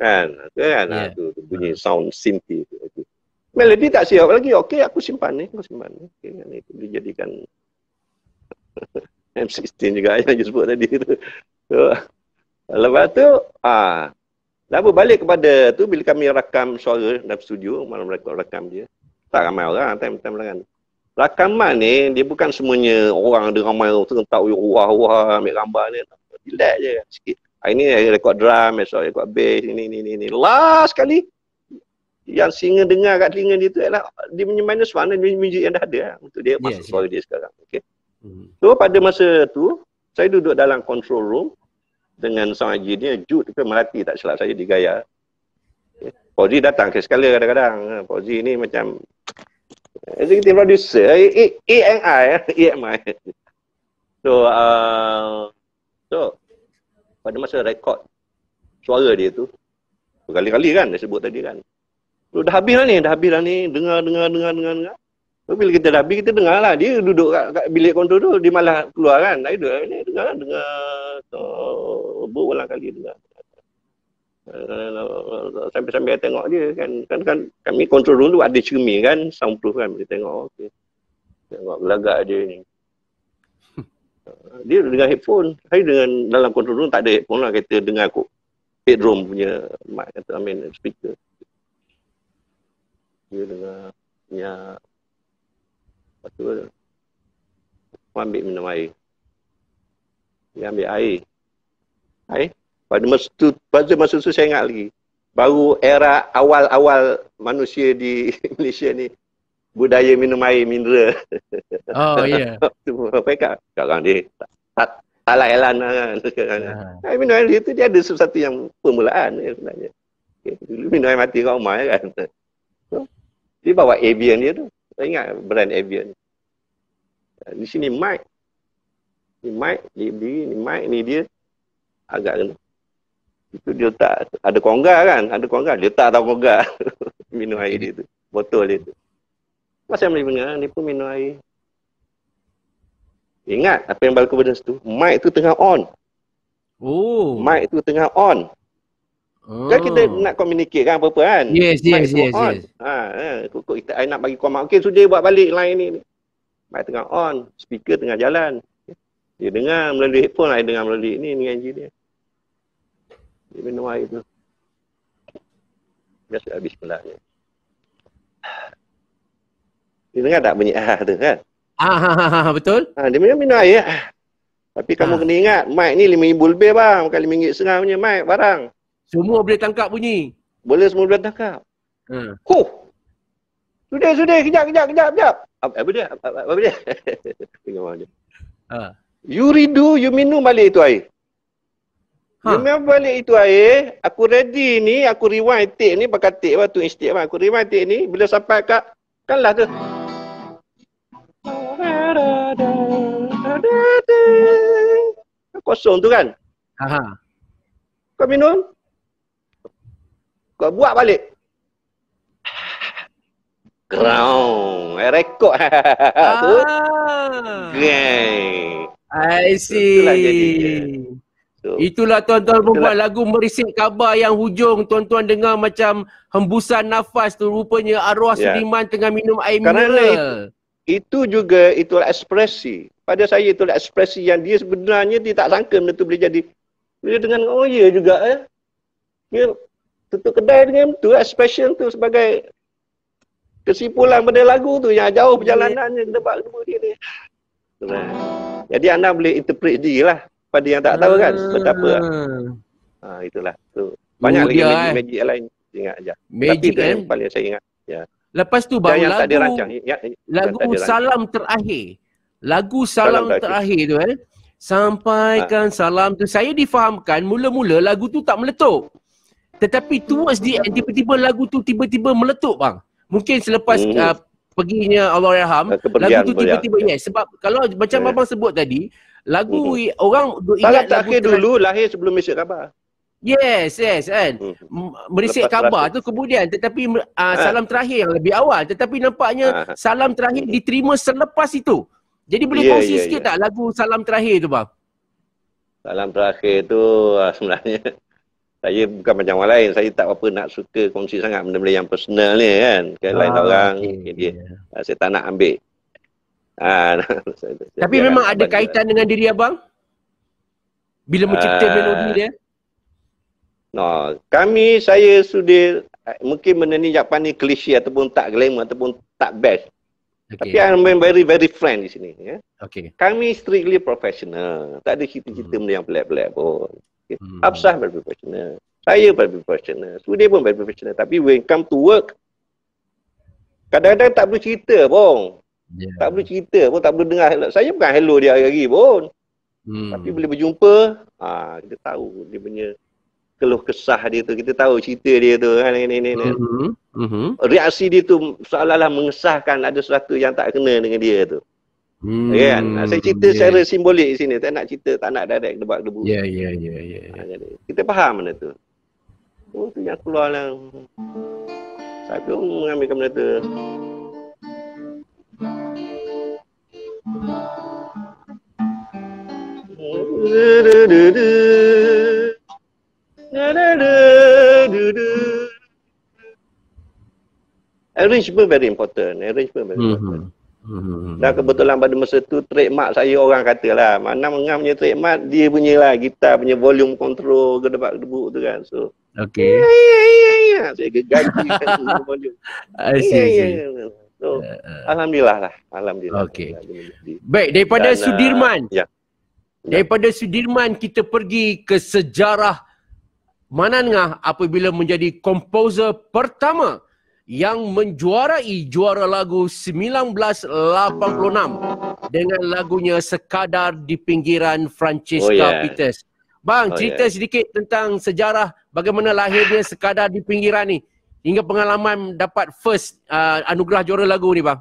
Kan tu bunyi sound synth itu. Melodi tak siap lagi. Okey, aku simpan ni. Okey, ni itu dijadikan M16 juga yang you sebut tadi tu. So, lepas tu, dah berbalik kepada tu bila kami rakam suara dalam studio, malam rakam dia. Tak ramai orang time-time kan. Rakaman ni dia bukan semuanya orang ada ramai orang tak wah ambil gambar ni. Relax je sikit. Hari ni rekod drum, esok rekod bass, ni. Last kali yang singa dengar kat telinga dia tu adalah dia punya minus one dan muzik yang dah ada untuk dia masuk suara dia sekarang. Okay. So pada masa tu saya duduk dalam control room dengan sound engineer Jude ke Melati tak silap saya di Gaya. Okay. Fauzi datang ke sekala kadang-kadang. Fauzi ni macam executive producer EMI. So pada masa rekod suara dia tu berkali-kali kan dia sebut tadi kan. Dah habis lah ni, dengar. So, bila kita dah habis, kita dengar lah. Dia duduk kat bilik kontrol tu, dia malah keluar kan. Dia duduk ni, dengar. Berulang kali dengar. Sambil-sambil tengok dia kan kami control room tu ada cermin kan, soundproof kan, boleh tengok. Okay. Tengok gelagak dia ni. Dia dengan headphone. Saya dengan dalam control room tak ada headphone lah, kata dengar kot bedroom punya mic, kata speaker. Dia dengar punya apa tu, ambil minum air. Dia ambil air. Pada masa tu saya ingat lagi. Baru era awal-awal manusia di Malaysia ni budaya minum air mineral.
Oh ya.
Mereka sekarang dia tak layan kan. Air minum air tu dia ada sesuatu yang permulaan sebenarnya. Dulu minum air mati kat rumah kan. Dia bawa Evian dia tu. Saya ingat brand Evian. Di sini mic. Ni mic dia berdiri, ni mic ni dia agak kena. Itu dia letak, ada konggar kan, dia letak atas konggar. Minum air dia tu, botol dia tu. Masa yang boleh dengar, ni pun minum air. Ingat apa yang berlaku pada situ, mic tu tengah on.
Oh.
Mic tu tengah on. Kan kita nak communicate kan apa-apa kan.
Yes.
Kok kita nak bagi komak, okey sudah buat balik line ni. Mic tengah on, speaker tengah jalan. Dia dengar melalui headphone, saya dengar melalui ni dengan engineer. Dia minum air tu. Biasa habis pelaknya. Dia dengar tak bunyi tu kan?
Betul?
Dia minum air. Tapi kamu kena ingat, mic ni RM5,000 lebih bang. Bukan RM5.5 punya mic barang.
Semua boleh tangkap bunyi.
Boleh, semua boleh tangkap. Sudah. Kejap. Apa dia? Tengok dia. You redo, you minum balik itu air. You minum balik itu air, aku ready ni, aku rewind take ni, pakai take tu instead bang. Aku rewind take ni, bila sampai kat, kan lah tu. Kosong tu kan. Kau minum, kau buat balik. Ground, rekod. Tu. Gang.
I see. Itulah tuan-tuan perempuan, lagu Merisik Khabar yang hujung tuan-tuan dengar macam hembusan nafas tu, rupanya arwah Sudirman tengah minum air mineral.
Itu juga, itulah ekspresi. Pada saya itulah ekspresi yang dia sebenarnya dia tak sangka benda tu boleh jadi. Dia dengan juga dia tutup kedai dengan tu, expression tu sebagai kesimpulan pada lagu tu yang jauh perjalanannya debat-debat dia ni. Jadi anda boleh interpret dia lah pada yang tak tahu kan betapa. Itulah tu. Banyak lagi magic lain ingat aja. Tapi itu yang paling saya ingat. Ya.
Lepas tu baru
yang
lagu
tak dirancang.
Lagu Salam Terakhir. Lagu Salam Terakhir tu sampaikan salam tu, saya difahamkan mula-mula lagu tu tak meletup. Tetapi towards the end tiba-tiba lagu tu tiba-tiba meletup bang. Mungkin selepas perginya Allahyarham, lagu tu tiba-tiba sebab kalau macam abang sebut tadi, lagu orang
ingat lagu dulu lahir sebelum Merisik Khabar.
Yes kan. Merisik Khabar tu kemudian, tetapi Salam Terakhir yang lebih awal, tetapi nampaknya Salam Terakhir diterima selepas itu. Jadi boleh kongsi sikit tak lagu Salam Terakhir tu bang?
Salam Terakhir tu sebenarnya saya bukan macam orang lain, saya tak apa nak suka kongsi sangat benda-benda yang personal ni kan. Lain orang dia. Saya tak nak ambil.
Tapi memang ada kaitan dengan diri abang? Bila mencipta melodi dia?
No, saya sudah mungkin benda ni Japan ni klise ataupun tak glamour ataupun tak best. Tapi I'm very very friend di sini ya. Kami strictly professional. Tak ada cerita-cerita benda yang pelik-pelik pun. Hafsah very professional. Saya very professional. Sudi pun very professional. Tapi when come to work, kadang-kadang tak perlu cerita pun. Tak perlu cerita pun, tak perlu dengar. Saya bukan hello dia hari-hari pun. Tapi bila berjumpa, kita tahu dia punya keluh kesah dia tu. Kita tahu cerita dia tu. Reaksi dia tu seolah-olah mengesahkan ada sesuatu yang tak kena dengan dia tu. Kan? Saya cerita secara simbolik di sini. Tak nak cerita, tak nak direct debat-debu. Kita faham benda tu. Tu yang keluar lah. Saya pun mengambilkan benda tu. Da da da Arrangement very important. Arrangement very important. Dan kebetulan pada masa tu trademark saya orang kata lah. Mana Mengam punya trademark dia punya lah. Gitar punya volume control gedebak-gedebuk tu kan. So
Okay.
saya gaji kan volume.
I see.
So alhamdulillah lah. Alhamdulillah.
Okay.
Alhamdulillah.
Baik, daripada
Dan,
Sudirman.
Ya.
Daripada Sudirman kita pergi ke sejarah Manangah apabila menjadi komposer pertama yang menjuarai juara lagu 1986 dengan lagunya Sekadar di Pinggiran Francesca Peters. Bang, cerita sedikit tentang sejarah bagaimana lahirnya Sekadar di Pinggiran ni hingga pengalaman dapat first anugerah juara lagu ni, bang.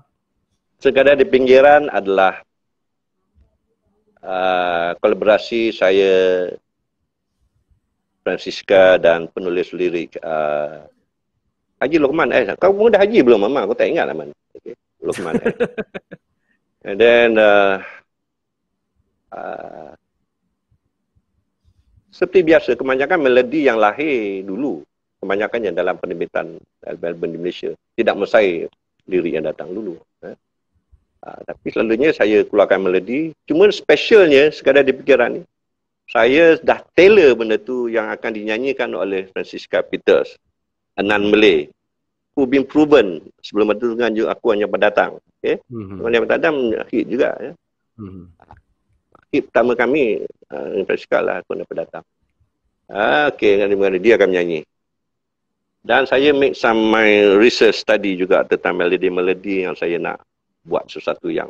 Sekadar di Pinggiran adalah kolaborasi saya, Francesca dan penulis lirik Haji Luqman. Kau pun dah haji belum, Mama? Aku tak ingat lah, Man. Okay. Luqman. And then seperti biasa, kebanyakan melodi yang lahir dulu, kebanyakannya dalam penerbitan album di Malaysia. Tidak mesai lirik yang datang dulu. Tapi selalunya saya keluarkan melodi. Cuma specialnya Sekadar di Pinggiran ni, saya dah tailor benda tu yang akan dinyanyikan oleh Francesca Peters, Anan Malay, who been proven sebelum itu dengan aku hanya pendatang. Okay? Yang pendatang hit juga. Ya. Hit pertama kami, Francesca lah, aku hanya pendatang. Okay, dia akan menyanyi. Dan saya make some my research study juga tentang melodi-melodi yang saya nak buat sesuatu yang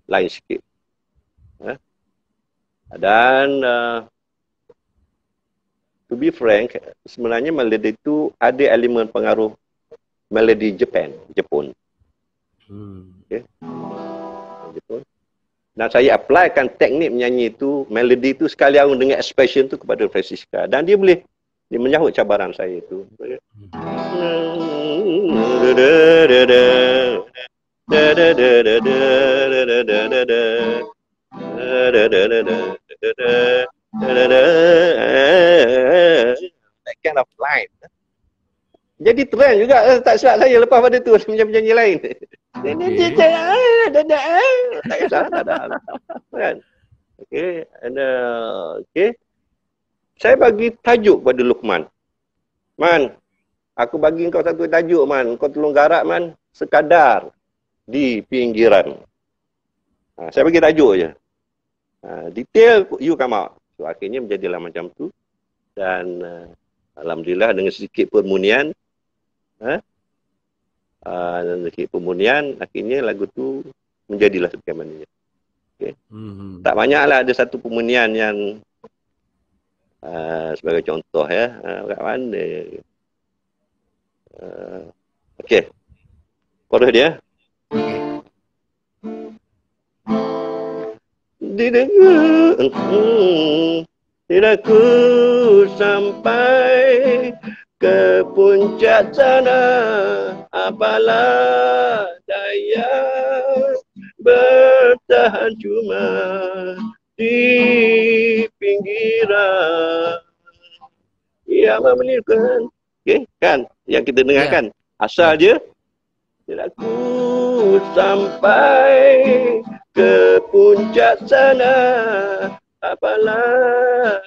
lain sikit. Dan to be frank, sebenarnya melodi itu ada elemen pengaruh melodi Jepun. Okay. Jepun. Dan saya applykan teknik menyanyi itu, melodi itu sekalian dengan expression itu kepada Francesca. Dan dia menyahut cabaran saya itu. That kind of line. Jadi trend juga, tak silap saya lepas pada tu penyanyi lain. Tak kisah, tak ada. Kan? Okay. And, okay. Saya bagi tajuk pada Luqman. Man, aku bagi kau satu tajuk, Man. Kau tolong garap, Man. Sekadar di Pinggiran. Saya bagi tajuk je. Detail you come out. So akhirnya menjadilah macam tu. Dan alhamdulillah dengan sedikit permunian, akhirnya lagu tu menjadilah sebagaimana. Okay. Tak banyaklah, ada satu permunian yang sebagai contoh ya. Kat mana? Okey. Chorus dia. Tidak ku sampai ke puncak sana, apalah daya bertahan cuma di pinggiran. Ia memilihkan, okay, kan? Yang kita dengarkan. Asal je, tidak ku sampai ke puncak sana, apalah.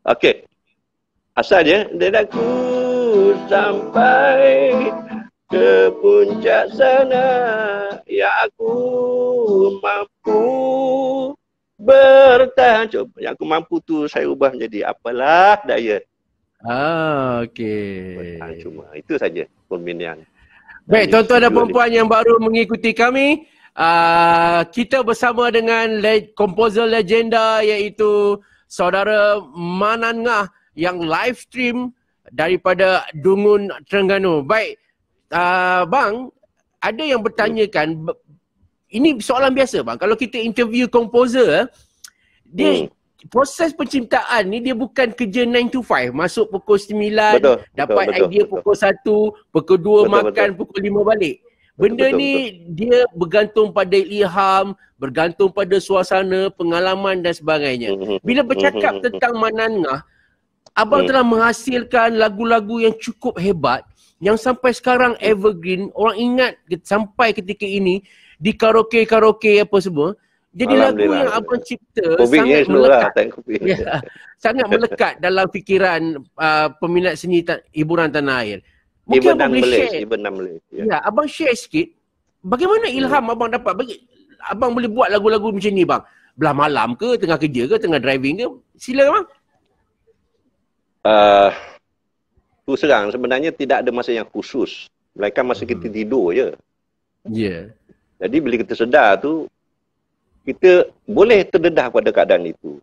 Okey. Asal je, tidak ku sampai ke puncak sana, ya aku mampu bertahan. Coba, yang aku mampu tu saya ubah menjadi apalah daya.
Okey.
Cuma itu saja perbincangan.
Baik, tuan-tuan dan puan-puan yang baru mengikuti kami, kita bersama dengan komposer legenda iaitu saudara Manan Ngah yang live stream daripada Dungun, Terengganu. Baik, bang, ada yang bertanyakan, ini soalan biasa bang, kalau kita interview komposer, dia proses penciptaan ni dia bukan kerja 9 to 5, masuk pukul 9, dapat idea pukul 1, pukul 2 makan, pukul 5 balik. Benda
Betul,
ni dia bergantung pada ilham, bergantung pada suasana, pengalaman dan sebagainya. Bila bercakap tentang Manangah, abang telah menghasilkan lagu-lagu yang cukup hebat yang sampai sekarang evergreen, orang ingat sampai ketika ini di karaoke apa semua. Jadi lagu yang abang cipta sangat melekat. Ya, sangat melekat dalam fikiran peminat seni hiburan tanah air. Mungkin abang boleh share. Ya, abang share sikit bagaimana ilham abang dapat abang boleh buat lagu-lagu macam ni bang? Belah malam ke, tengah kerja ke, tengah driving ke? Sila bang.
Tu serang sebenarnya tidak ada masa yang khusus. Melainkan masa kita tidur je.
Ya.
Jadi bila kita sedar tu, kita boleh terdedah pada keadaan itu.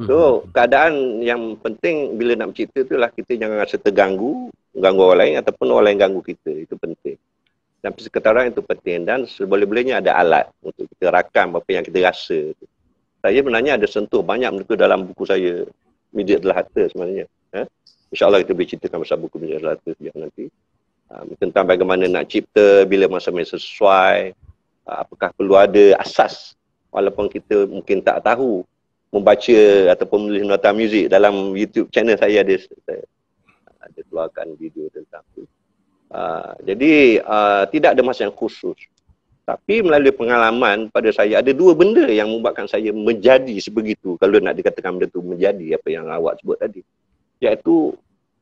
So, keadaan yang penting bila nak mencipta tu lah kita jangan rasa terganggu, ganggu orang lain ataupun orang lain ganggu kita. Itu penting. Dan persekitaran itu penting. Dan seboleh-bolehnya ada alat untuk kita rakam apa yang kita rasa. Saya sebenarnya ada sentuh banyak benda tu dalam buku saya, Media Adalah Harta sebenarnya. InsyaAllah kita boleh ceritakan pasal buku Media Adalah Harta sekejap nanti. Tentang bagaimana nak cipta, bila masa-masa sesuai, apakah perlu ada asas. Walaupun kita mungkin tak tahu membaca ataupun menulis nota muzik. Dalam YouTube channel saya ada keluarkan video tentang itu. Jadi tidak ada masa yang khusus. Tapi melalui pengalaman pada saya ada dua benda yang membuatkan saya menjadi sebegitu. Kalau nak dikatakan benda itu menjadi apa yang awak sebut tadi. Iaitu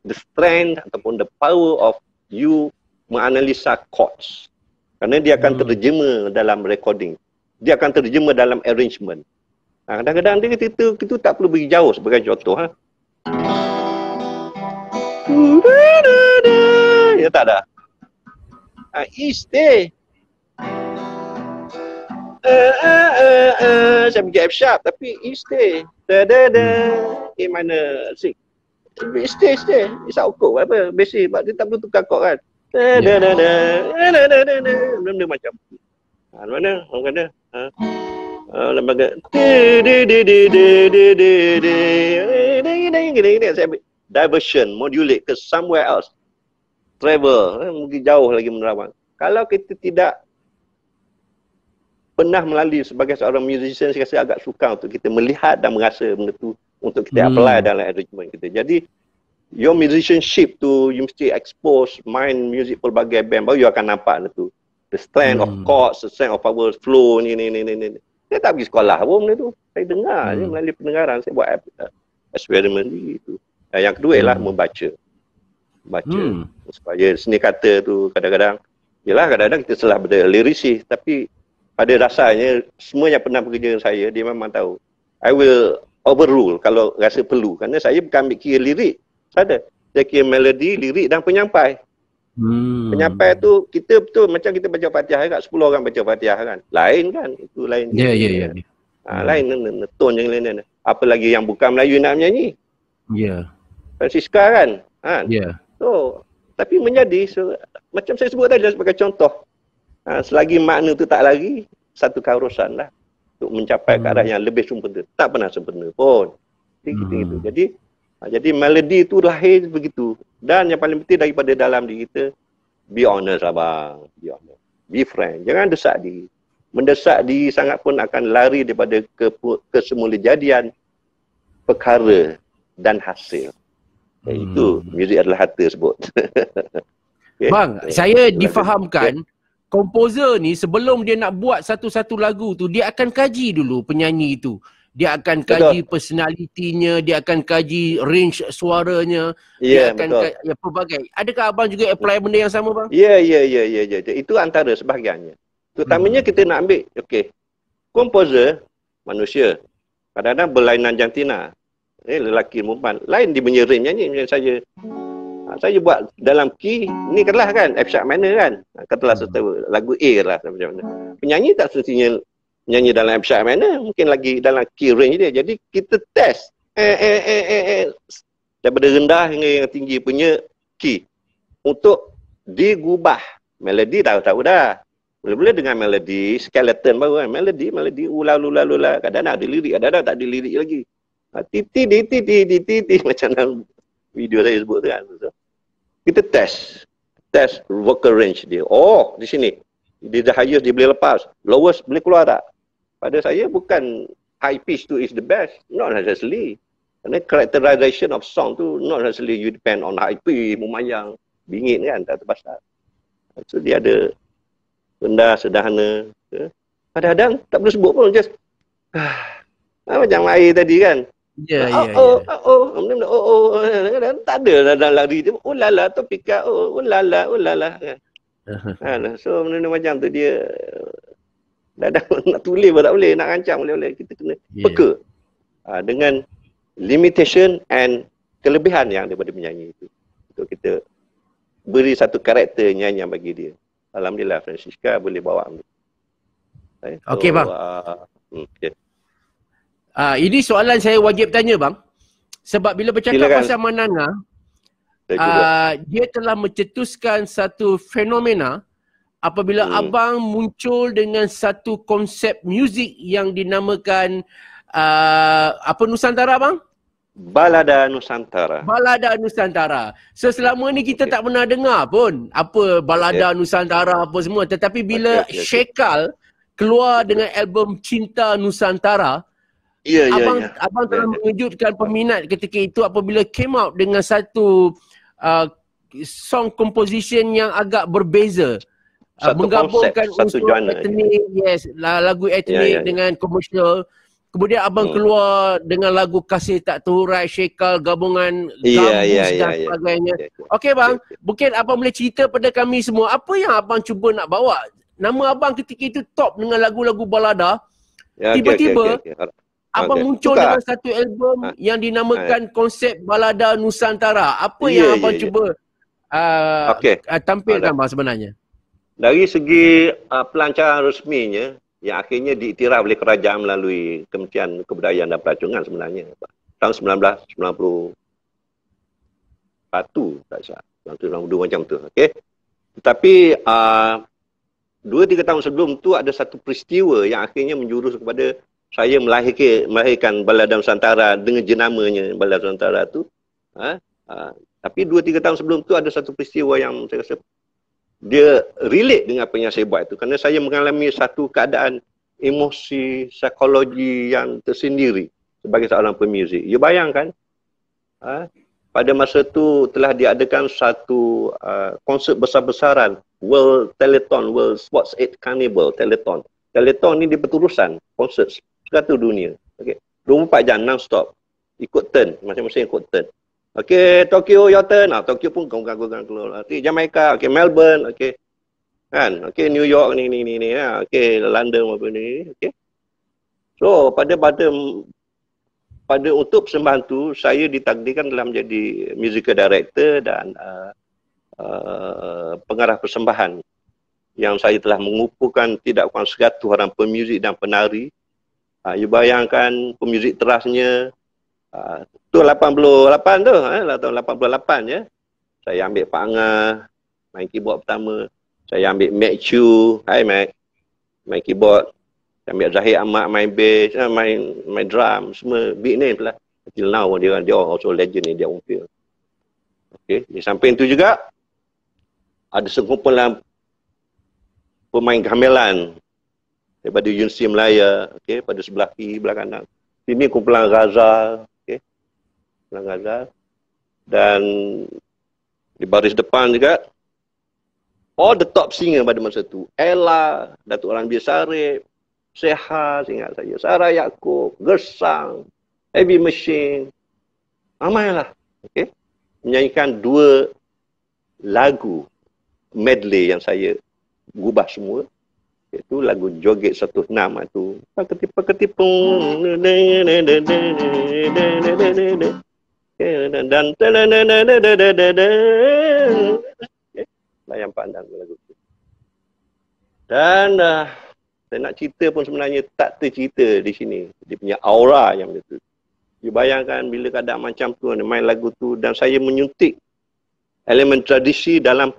the strength ataupun the power of you menganalisa chords. Kerana dia akan terjema dalam recording. Dia akan terjema dalam arrangement. Kadang-kadang dia kata kita tak perlu pergi jauh sebagai contoh. Ya tak ada. East day. Saya pergi F sharp tapi East day. Mana sing? Stay. Isa ukur apa? Basic. Dia tak perlu tukar chord kan. Benda macam. Mana? Orang kata. Lembaga. Diversion, modulate ke somewhere else. Travel. Mungkin jauh lagi menerawang. Kalau kita tidak pernah melalui sebagai seorang musician, saya rasa agak sukar untuk kita melihat dan merasa benda tu untuk kita apply dalam arrangement kita. Jadi your musicianship tu you mesti expose main music pelbagai band baru you akan nampak benda tu. The strength of chords, the strength of our flow ni. Saya tak pergi sekolah pun benda tu. Saya dengar je melalui pendengaran. Saya buat eksperimen itu. Yang kedua ialah membaca. Supaya seni kata tu kadang-kadang kita salah benda lirisi, tapi pada dasarnya semua yang pernah bekerja dengan saya dia memang tahu I will overrule kalau rasa perlu, kerana saya bukan ambil kira lirik. Saya kira melodi, lirik dan penyampai. Penyampai tu kita betul macam kita baca Fatihah kan, 10 orang baca Fatihah kan. Lain kan, itu lain.
Ya.
Lain tone yang lain. Apa lagi yang bukan Melayu nak menyanyi. Ya. Francisca kan. Ya. So, tapi menjadi macam saya sebut tadi sebagai contoh. Selagi makna tu tak lari, satu keharusan lah untuk mencapai keadaan yang lebih sempurna. Tak pernah sempurna pun. Gitu. Jadi melodi itu lahir begitu. Dan yang paling penting daripada dalam diri kita, be honest lah bang. Be honest. Be frank. Jangan desak diri. Mendesak diri sangat pun akan lari daripada kesemulajadian perkara dan hasil. Itu muzik adalah harta sebut. Okay.
Bang, saya difahamkan komposer ni sebelum dia nak buat satu-satu lagu tu, dia akan kaji dulu penyanyi itu. Dia akan kaji personalitinya, dia akan kaji range suaranya, dia akan kaji pelbagai. Adakah abang juga apply benda yang sama bang?
Ya. Itu antara sebahagiannya. Terutamanya kita nak ambil, komposer manusia. Kadang-kadang berlainan jantina. Lelaki perempuan. Lain dia punya range nyanyi. Macam saya buat dalam key, ni katalah kan, F sharp minor kan. Katalah lagu A katalah. Penyanyi tak semestinya nyanyi dalam F sharp minor, mungkin lagi dalam key range dia. Jadi kita test daripada rendah hingga yang tinggi punya key untuk digubah. Melodi tahu dah. Boleh-boleh dengan melodi skeleton baru kan. Melodi ula. Kadang-kadang ada lirik, kadang-kadang tak ada lirik lagi. Titi macam dalam video saya sebut tu kan. Kita test vocal range dia. Oh, di sini. Dia the highest, dia boleh lepas. Lowest boleh keluar tak? Pada saya bukan high pitch tu is the best. Not necessarily. Kerana characterization of song tu not necessarily you depend on high pitch, memayang, bingit kan, tak terpasal. So dia ada rendah, sederhana. Kadang-kadang tak perlu sebut pun, just macam air tadi kan.
Ya.
Tak ada dalam lari dia. Oh lala, topika, oh lala, oh lala. So benda macam tu dia dah nak tulis pun tak boleh, nak rancang boleh. Kita kena peka dengan limitation and kelebihan yang daripada penyanyi itu. Untuk kita beri satu karakter nyanyi bagi dia. Alhamdulillah Francisca boleh bawa.
Okey bang.
Okay.
Ini soalan saya wajib tanya bang. Sebab bila bercakap pasal Manana, dia telah mencetuskan satu fenomena apabila abang muncul dengan satu konsep muzik yang dinamakan apa Nusantara bang?
Balada Nusantara.
Balada Nusantara. So selama ni kita tak pernah dengar pun apa Balada Nusantara apa semua. Tetapi bila Shekal keluar dengan album Cinta Nusantara, abang telah mengejutkan peminat ketika itu apabila came out dengan satu song composition yang agak berbeza. Menggabungkan unsur etnik, lagu etnik dengan komersial. Kemudian abang keluar dengan lagu Kasih Tak Terurai, Shekal, gabungan Gambus dan sebagainya. Okey bang, mungkin abang boleh cerita pada kami semua apa yang abang cuba nak bawa. Nama abang ketika itu top dengan lagu-lagu balada. Tiba-tiba abang muncul dengan satu album yang dinamakan konsep Balada Nusantara. Apa yang abang cuba tampilkan bang sebenarnya?
Dari segi pelancaran resminya, yang akhirnya diiktiraf oleh kerajaan melalui Kementerian Kebudayaan dan Pelancongan sebenarnya. Tahun 1991, tak salah. 1992 macam tu. Okay? Tetapi 2-3 tahun sebelum tu ada satu peristiwa yang akhirnya menjurus kepada saya melahirkan Balada Nusantara dengan jenamanya Balada Nusantara tu. Tapi 2-3 tahun sebelum tu ada satu peristiwa yang saya rasa dia relate dengan apa yang saya buat itu. Kerana saya mengalami satu keadaan emosi, psikologi yang tersendiri sebagai seorang pemuzik. You bayangkan, pada masa tu telah diadakan satu konsert besar-besaran, World Telethon, World Sports Aid Carnival Telethon. Telethon ni di berterusan, konsert satu dunia. Okay. 24 jam non-stop. Ikut turn, masing-masing ikut turn. Okey, Tokyo, your turn. Tokyo pun ganggu-ganggu keluar. Okey, Jamaica, okey, Melbourne, okey. Kan? Okey, New York ni. Okey, London apa ni. Okey. So, pada untuk persembahan tu, saya ditakdirkan dalam menjadi musical director dan pengarah persembahan. Yang saya telah mengumpulkan tidak kurang 100 orang pemuzik dan penari. You bayangkan pemuzik terasnya tu 88 tu, tahun 88 ya. Saya ambil Pak Angah, main keyboard pertama. Saya ambil Mac Chu, hai Mac, main keyboard. Saya ambil Zahid Ahmad, main bass, main drum, semua big name lah. Until now dia also legend ni, dia umpil. Okay, di samping tu juga ada sekumpulan pemain gamelan daripada Universiti Melaya, okay, pada sebelah kiri, sebelah kanan. Sini kumpulan Ghazal, dan di baris depan juga all the top singer pada masa tu, Ella, Datuk Ranbir Sarip, Seha, ingat saya, Sarah Yaakob, Gersang, Heavy Machine, ramailah, okay, menyanyikan 2 lagu medley yang saya gubah semua, iaitu lagu Joget 16 tu, paketipung dan layang pandang lagu tu. Dan saya nak cerita pun sebenarnya tak tercerita di sini. Dia punya aura yang begitu. You bayangkan bila keadaan macam tu, main lagu tu, dan saya menyuntik elemen tradisi dalam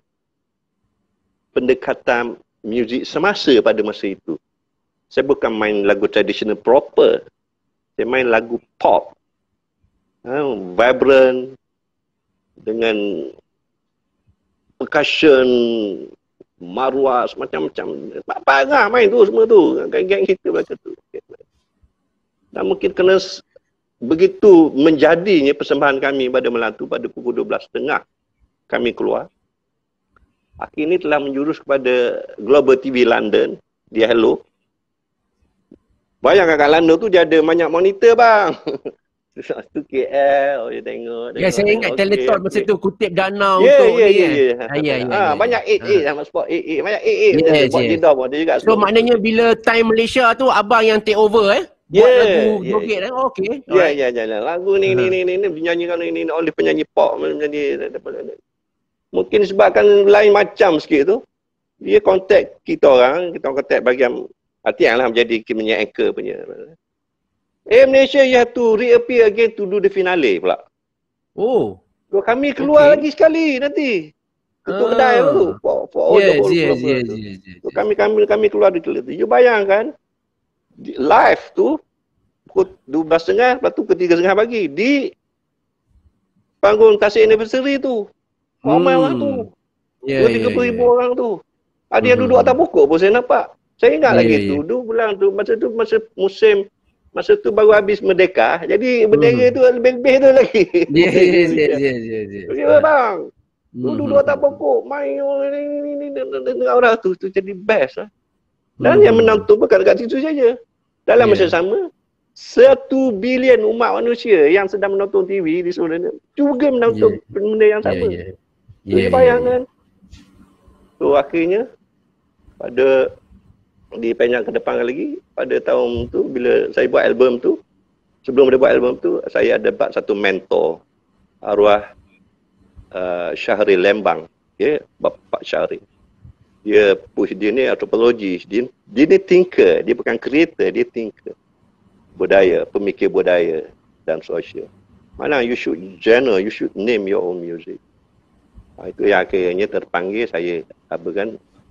pendekatan muzik semasa pada masa itu. Saya bukan main lagu tradisional proper. Saya main lagu pop. Vibrant, dengan percussion Marwah, macam-macam. Parah main tu semua tu. Geng-geng kita belaka tu. Dan mungkin kena begitu menjadinya persembahan kami pada Melatu pada pukul 12.30 kami keluar. Akhirnya telah menjurus kepada Global TV London. Dia hello. Bayangkan kat London tu dia ada banyak monitor bang. Tu KL, dia tengok.
Ya, saya ingat Teleton masa tu kutip dana
Ya.
untuk
Banyak 8 sama sport 8. Banyak 8. Buat dia dah dia juga.
So maknanya bila time Malaysia tu abang yang take over buat lagu joget okey.
Ya. Lagu ni dinyanyikan ini oleh penyanyi pop, menyanyi. Mungkin sebabkan lain macam sikit tu. Dia kontak kita orang kontak bahagian artian lah menjadi punya anchor punya. Malaysia you have to reappear again to do the finale pula.
Oh.
So, kami keluar lagi sekali nanti. Ketua kedai tu. So, kami keluar di televisi. You bayangkan live tu pukul 12.30 lepas tu ke 3.30 pagi di panggung Tasik Anniversary tu. Ramai orang tu. 30,000 orang tu. Ada yang duduk atas pokok pun saya nampak. Saya ingat lagi tu. Bulan tu masa musim masa tu baru habis merdeka. Jadi bendera tu lebih-lebih tu lagi. Ya bang. Duduk atas pokok main ni orang tu jadi best lah. Dan yang menonton bukan dekat situ saja. Dalam masa sama 1 bilion umat manusia yang sedang menonton TV di seluruh dunia juga menonton benda yang sama. Jadi bayangkan. So akhirnya pada dipanjang ke depan lagi pada tahun tu bila saya buat album tu, sebelum dia buat album tu saya ada dapat satu mentor arwah Syahril Lembang, Bapak Syahril. Dia ni antropologis, dia ni thinker, dia bukan creator, dia thinker. Budaya, pemikir budaya dan sosial. Mana you should name your own music. Itu yang akhirnya terpanggil saya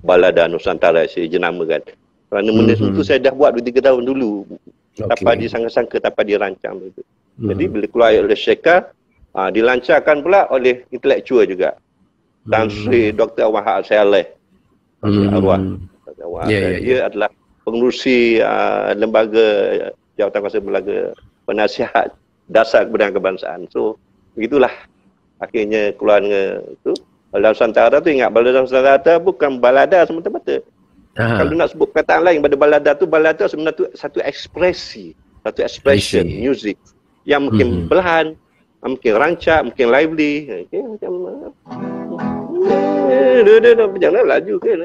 Balada Nusantara saya jenamakan. Kerana benda itu saya dah buat 2-3 tahun dulu. Tanpa disangka-sangka, tanpa dirancang itu. Jadi bila keluar oleh Syekha, dilancarkan pula oleh intelektual juga. Tan Sri Dr. Wahab Saleh. Arwah. Dia adalah pengerusi lembaga Jawatan Kuasa Lembaga Penasihat Dasar Kebudayaan Kebangsaan. So, begitulah akhirnya keluar dengan itu. Balada Nusantara tu ingat, Balada Nusantara bukan balada semata-mata. Kalau nak sebut perkataan lain pada balada sebenarnya satu ekspresi, satu expression music yang mungkin perlahan, mungkin rancak, mungkin lively. Macam jangan laju kan.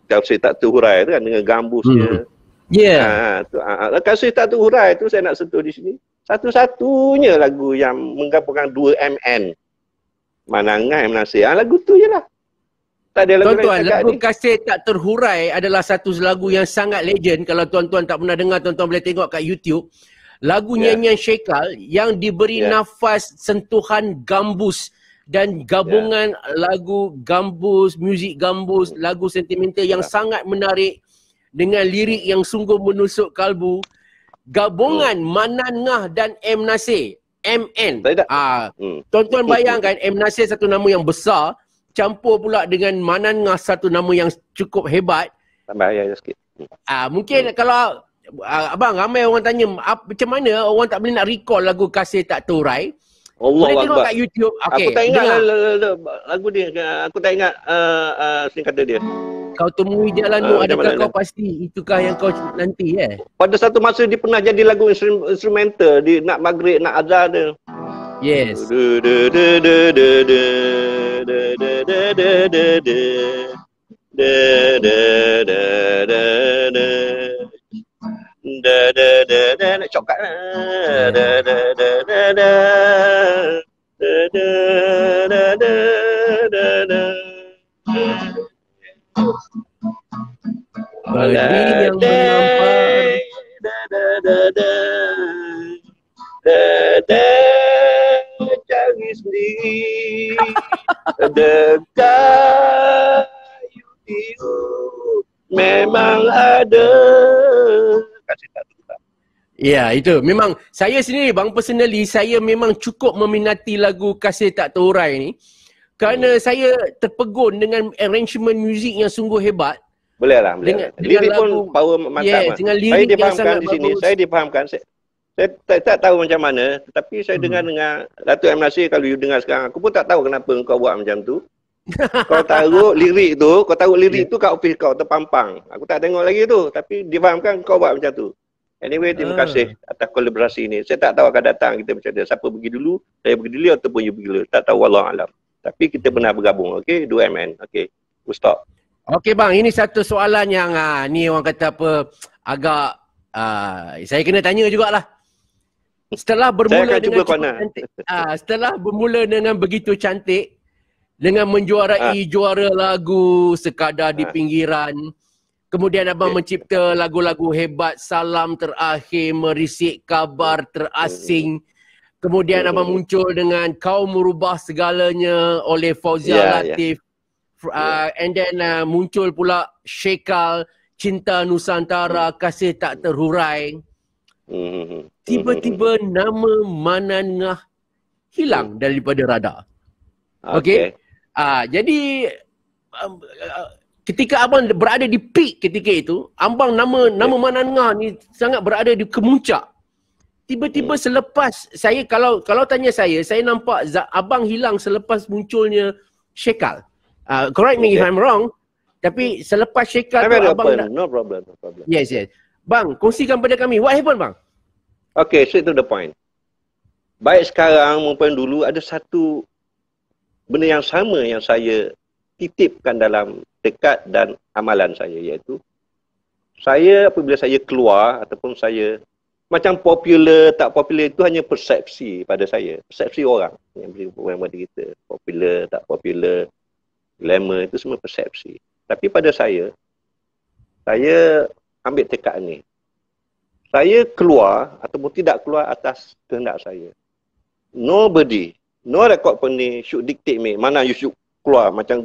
Kasih tak terhurai tu kan dengan gambusnya. Kasih tak terhurai tu saya nak sentuh di sini. Satu-satunya lagu yang menggabungkan 2 MN. Manangan Nasir. Lagu tu je lah. Tak ada lagu
tuan-tuan, lagu Kasih Tak Terhurai adalah satu lagu yang sangat legend. Kalau tuan-tuan tak pernah dengar, tuan-tuan boleh tengok kat YouTube. Lagu nyanyian Sheikal yang diberi nafas sentuhan gambus dan gabungan lagu gambus, muzik gambus, lagu sentimental yang sangat menarik dengan lirik yang sungguh menusuk kalbu. Gabungan Manan Ngah dan M. Nasir. MN. Tuan-tuan bayangkan M. Nasir satu nama yang besar, campur pula dengan Manan Ngah satu nama yang cukup hebat.
Tambah ayah sikit.
Mungkin kalau abang ramai orang tanya macam mana orang tak boleh nak recall lagu Kasih Tak Terurai. Boleh tengok kat YouTube. Okay,
aku tak ingat lagu dia. Aku tak ingat sing kata dia.
Kau temui jalanmu, adakah kau pasti itukah yang kau nanti
Pada satu masa dia pernah jadi lagu instrumental di nak maghrib, nak azan dia.
Yes.
Nak coklat.
Pagi yang mengampar.
Cari sendiri dekat YouTube memang ada. Kasih tak tuh.
Ya, itu. Memang saya sendiri bang, personally saya memang cukup meminati lagu Kasih Tak Terurai ni. kerana saya terpegun dengan arrangement muzik yang sungguh hebat.
Boleh lah. Lirik pun power mantap.
dengan
Saya
lirik yang
difahamkan
sangat
di sini.
bagus.
Saya difahamkan. Saya tak tahu macam mana. Tetapi saya dengar Datuk M. Nasir, kalau you dengar sekarang, aku pun tak tahu kenapa kau buat macam tu. Kau taruh lirik tu, kat office kau terpampang. Aku tak tengok lagi tu. Tapi difahamkan kau buat macam tu. Anyway, terima kasih atas kolaborasi ni. Saya tak tahu akan datang kita macam mana. Siapa pergi dulu, saya pergi dulu ataupun you pergi dulu. Tak tahu, wallahualam. Tapi kita pernah bergabung, okey? 2MN, okey. We'll stop.
Okey bang, ini satu soalan yang ni orang kata apa, agak saya kena tanya jugalah. Setelah bermula dengan setelah bermula dengan begitu cantik, dengan menjuarai juara lagu Sekadar di Pinggiran, kemudian abang mencipta lagu-lagu hebat, Salam Terakhir, Merisik Kabar Terasing. Kemudian abang muncul dengan Kau Merubah Segalanya oleh Fauzia Latif. And then muncul pula Syekal, Cinta Nusantara, Kasih Tak Terhurai. Tiba-tiba nama Manan Ngah hilang daripada radar. Okey. Jadi ketika abang berada di peak ketika itu, abang nama Manan Ngah ni sangat berada di kemuncak. Tiba-tiba selepas saya, kalau tanya saya nampak abang hilang selepas munculnya Syekal. Correct me if I'm wrong. Tapi selepas Syekal tu abang
no problem.
Yes. Bang, kongsikan pada kami. What happened bang?
Okay, straight to the point. Baik sekarang maupun dulu, ada satu benda yang sama yang saya titipkan dalam tekad dan amalan saya, iaitu saya apabila saya keluar ataupun saya macam popular tak popular itu hanya persepsi pada saya, persepsi orang yang pada kita, popular tak popular, glamour itu semua persepsi. Tapi pada saya ambil tekad ni. Saya keluar ataupun tidak keluar atas kehendak saya. Nobody, no record company should dictate me mana you should keluar macam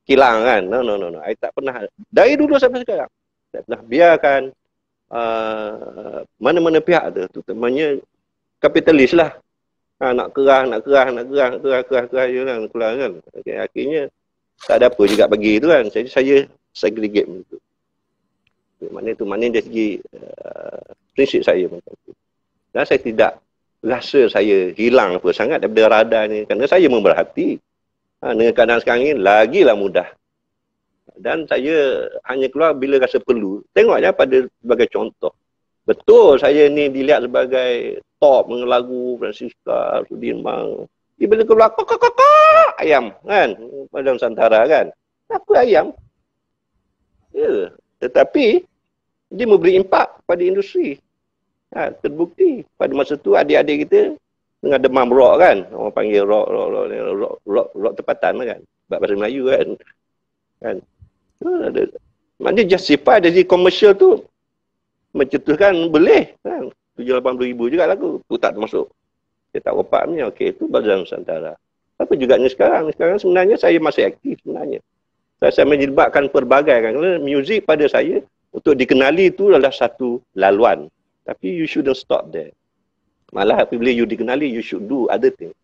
kilang kan. No. I tak pernah. Dari dulu sampai sekarang. Saya pernah biarkan mana-mana pihak tu, terutamanya kapitalis lah. Nak kerah je kan, keluar kan. Okay, akhirnya tak ada apa juga bagi tu kan. Jadi saya segregate begitu. Maknanya dari segi prinsip saya macam tu. Dan saya tidak rasa saya hilang apa sangat daripada radar ni. Kerana saya memerhati. Dengan keadaan sekarang ni, lagilah mudah. Dan saya hanya keluar bila rasa perlu. Tengoknya pada sebagai contoh. Betul saya ni dilihat sebagai top lagu Francisca, Sudirman. Dia bila keluar, ayam kan. Pada Nusantara kan. Apa ayam? Ya. Tetapi, dia memberi impak pada industri. Terbukti. Pada masa tu adik-adik kita dengan demam rock kan. Orang panggil rock tempatan kan. Sebab bahasa Melayu kan. Maknanya justify dari komersial tu mencetuskan boleh kan. 780,000 juga lagu. Tu tak termasuk. Saya tak ropak punya. Okey, itu Bazar Nusantara. Apa juga ni sekarang. Sekarang sebenarnya saya masih aktif sebenarnya. Saya menyebabkan pelbagai kan. Kerana muzik pada saya untuk dikenali itu adalah satu laluan. Tapi you shouldn't stop there. Malah apabila you dikenali, you should do other things.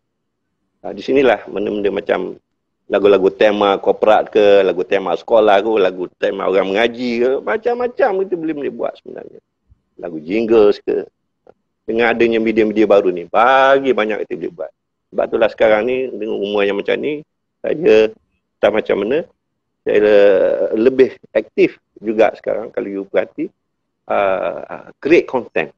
Di sinilah benda-benda macam lagu-lagu tema korporat ke, lagu tema sekolah ke, lagu tema orang mengaji ke, macam-macam kita boleh buat sebenarnya. Lagu jingles ke. Dengan adanya media-media baru ni, bagi banyak kita boleh buat. Sebab itulah sekarang ni, dengan umur yang macam ni, saya tak macam mana, saya lebih aktif juga sekarang kalau you perhati, create content.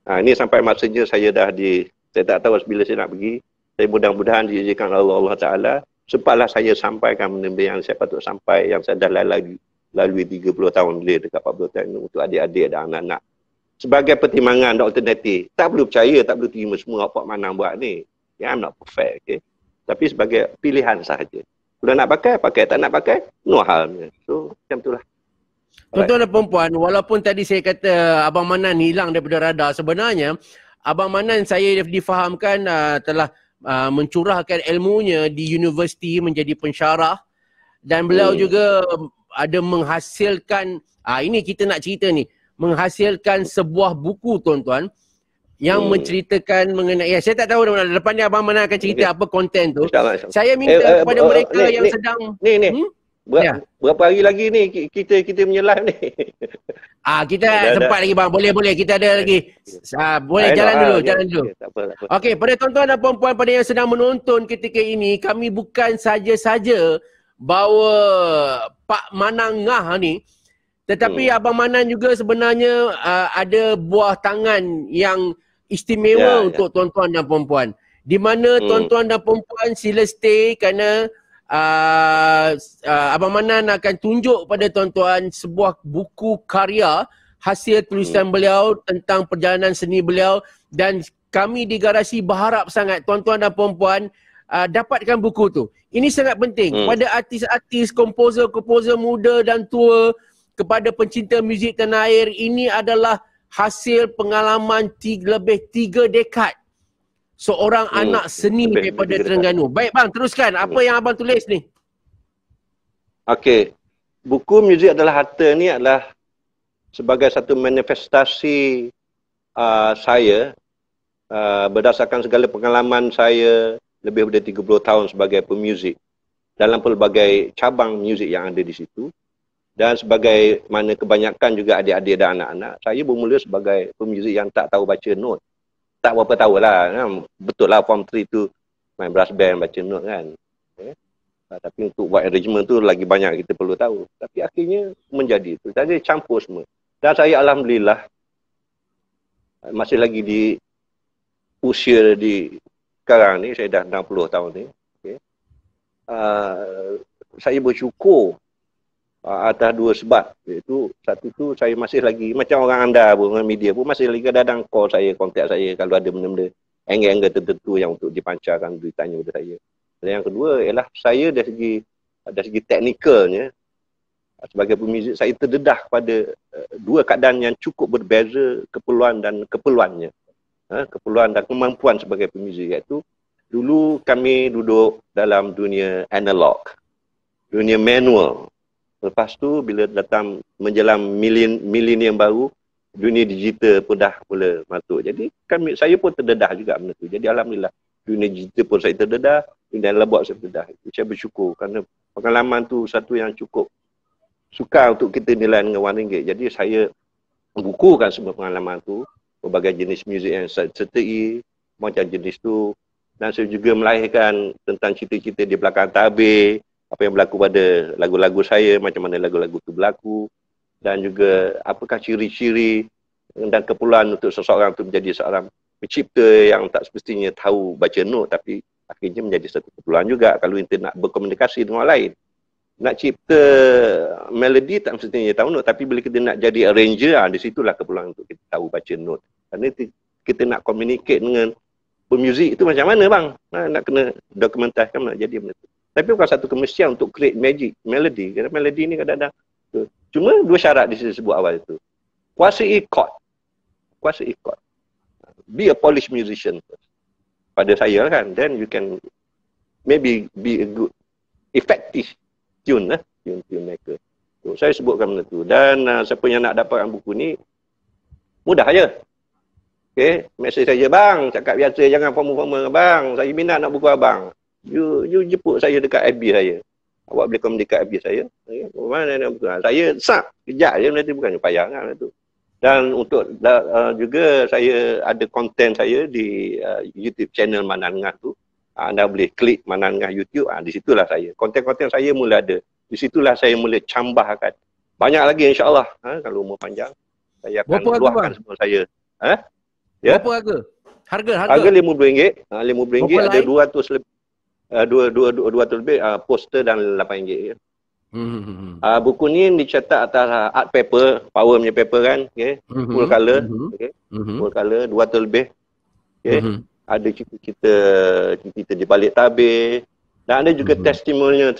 Ini sampai masanya saya saya tak tahu bila saya nak pergi. Saya mudah-mudahan diizinkan Allah Ta'ala. Sempatlah saya sampaikan benda yang saya patut sampai, yang saya dah lalui 30 tahun lebih dekat 40 tahun untuk adik-adik dan anak-anak. Sebagai pertimbangan dan alternatif. Tak perlu percaya, tak perlu terima semua apa mana buat ni. I'm not perfect, okay? Tapi sebagai pilihan sahaja. Kalau nak pakai, tak nak pakai, no harm. So, macam itulah.
Tuan-tuan dan perempuan, walaupun tadi saya kata Abang Manan hilang daripada radar, sebenarnya Abang Manan saya difahamkan telah mencurahkan ilmunya di universiti menjadi pensyarah, dan beliau juga ada menghasilkan, ini kita nak cerita ni, menghasilkan sebuah buku tuan-tuan yang menceritakan mengenai, saya tak tahu depan ni Abang Manan akan cerita apa konten tu.
InsyaAllah.
Saya minta kepada mereka yang sedang
Berapa hari lagi ni kita punya live ni?
Kita sempat lagi bang. Boleh. Kita ada lagi. Boleh jalan dulu.
Tak apa.
Okey, pada tuan-tuan dan puan-puan pada yang sedang menonton ketika ini, kami bukan saja-saja bawa Pak Manan Ngah ni, tetapi Abang Manan juga sebenarnya ada buah tangan yang istimewa untuk tuan-tuan dan puan-puan. Di mana tuan-tuan dan puan-puan sila stay kerana Abang Manan akan tunjuk pada tuan-tuan sebuah buku karya hasil tulisan beliau tentang perjalanan seni beliau, dan kami di Garasi berharap sangat tuan-tuan dan puan-puan dapatkan buku tu. Ini sangat penting pada artis-artis, komposer-komposer muda dan tua, kepada pencinta muzik tanah air. Ini adalah hasil pengalaman lebih 3 dekad seorang anak seni daripada Terengganu. Baik bang, teruskan. Apa yang abang tulis ni?
Okey. Buku Muzik Adalah Harta ni adalah sebagai satu manifestasi saya berdasarkan segala pengalaman saya lebih daripada 30 tahun sebagai pemuzik dalam pelbagai cabang muzik yang ada di situ. Dan sebagai mana kebanyakan juga adik-adik dan anak-anak, saya bermula sebagai pemuzik yang tak tahu baca not. Tak berapa tahu lah. Kan? Betul lah form 3 tu main brass band, baca note kan. Tapi untuk buat arrangement tu lagi banyak kita perlu tahu. Tapi akhirnya menjadi tu. Jadi campur semua. Dan saya alhamdulillah masih lagi di usia di sekarang ni, saya dah 60 tahun ni. Saya bersyukur atas 2 sebab. Iaitu satu tu saya masih lagi macam orang anda pun, orang media pun masih lagi kadang-kadang call saya, kontak saya kalau ada benda-benda angle-angle tertentu yang untuk dipancarkan beritanya kepada saya. Dan yang kedua ialah saya dari segi teknikalnya sebagai pemuzik, saya terdedah pada 2 keadaan yang cukup berbeza keperluan dan keperluannya. Keperluan dan kemampuan sebagai pemuzik, iaitu dulu kami duduk dalam dunia analog, dunia manual. Lepas tu bila datang menjelang milenium baru, dunia digital pun dah mula masuk. Jadi saya pun terdedah juga benda tu. Jadi alhamdulillah dunia digital pun saya terdedah, dunia analog saya terdedah. Saya bersyukur kerana pengalaman tu satu yang cukup sukar untuk kita nilai dengan wang ringgit. Jadi saya bukukan semua pengalaman tu, berbagai jenis muzik yang saya sertai, macam jenis tu. Dan saya juga melahirkan tentang cerita-cerita di belakang tabir, apa yang berlaku pada lagu-lagu saya, macam mana lagu-lagu itu berlaku, dan juga apakah ciri-ciri dan keperluan untuk seseorang itu menjadi seorang pencipta yang tak semestinya tahu baca not, tapi akhirnya menjadi satu keperluan juga kalau kita nak berkomunikasi dengan orang lain. Nak cipta melodi tak semestinya tahu not, tapi bila kita nak jadi arranger, di situlah keperluan untuk kita tahu baca not. Kerana kita nak communicate dengan pemuzik itu macam mana bang? Nak kena dokumentasikan, nak jadi benda itu. Tapi bukan satu kemestian untuk create magic, melody. Kerana melody ni kadang-kadang cuma 2 syarat disebut awal itu. Kuasai chord. Be a polished musician first. Pada saya kan, then you can maybe be a good effective tune maker. So, saya sebutkan benda tu. Dan siapa yang nak dapatkan buku ni, mudah aja. Okay, mesej saja bang, cakap biasa, jangan formal-formal. Bang, saya minat nak buku abang. You jemput saya dekat FB saya. Awak boleh komen dekat FB saya. Mana nak buku? Saya sap, kejap je nanti, bukan payah kan tu. Dan untuk juga saya ada konten saya di YouTube channel Manan Ngah tu. Anda boleh klik Manan Ngah YouTube. Di situlah saya. Konten-konten saya mula ada. Di situlah saya mula cambahkan. Banyak lagi insya-Allah. Kalau umur panjang saya akan luahkan semua saya.
Ya? Berapa harga?
Harga RM50. RM50 ada 200 lebih. 200 lebih poster dan RM8. Buku ni dicetak atas art paper, power punya paper kan, full colour, full colour, 200 lebih. Ada cerita di balik tabir, dan ada juga testimonial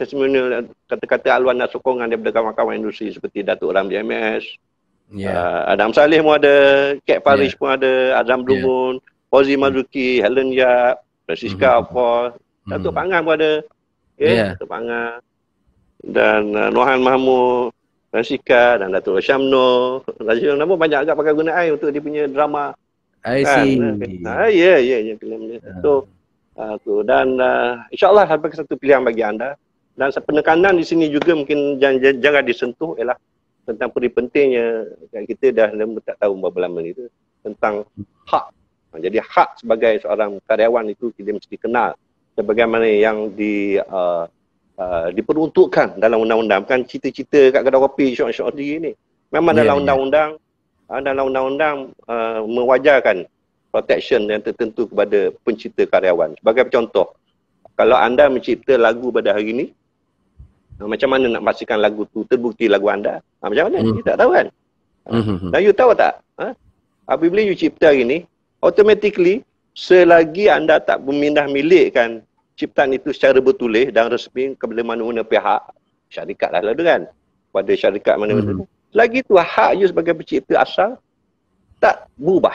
kata-kata haluan dan sokongan daripada kawan-kawan industri seperti Datuk Ramli MS, Adam Saleh pun ada, Kek Farish pun ada, Azam Blumun, Fauzi Mazuki, Helen Yap, Francisca Afar, Datuk Pangan pun ada, Datuk Pangan, dan Nohan Mahmud, Francisca, dan Datuk Syamno. Datuk Syamno pun banyak agak pakai guna air untuk dia punya drama
I
Kan?
see.
Ya filem dia. So tu dan insya-Allah sebagai satu pilihan bagi anda. Dan penekanan di sini juga mungkin jangan disentuh ialah tentang pentingnya kita dah tak tahu berapa lama ni tu tentang hak. Jadi hak sebagai seorang karyawan itu kita mesti kenal sebagaimana yang diperuntukkan dalam undang-undang, bukan cita-cita kat kedai kopi syok-syok ni. Memang dalam undang-undang mewajarkan protection yang tertentu kepada pencipta karyawan. Sebagai contoh, kalau anda mencipta lagu pada hari ini, macam mana nak pastikan lagu tu terbukti lagu anda? Macam mana? You tak tahu kan? Dan you tahu tak? Apabila you cipta hari ini, automatically selagi anda tak memindah milikkan ciptaan itu secara bertulis dan resmi kepada mana-mana pihak, syarikat lah tu kan, pada syarikat mana-mana, lagi tu hak you sebagai pencipta asal tak berubah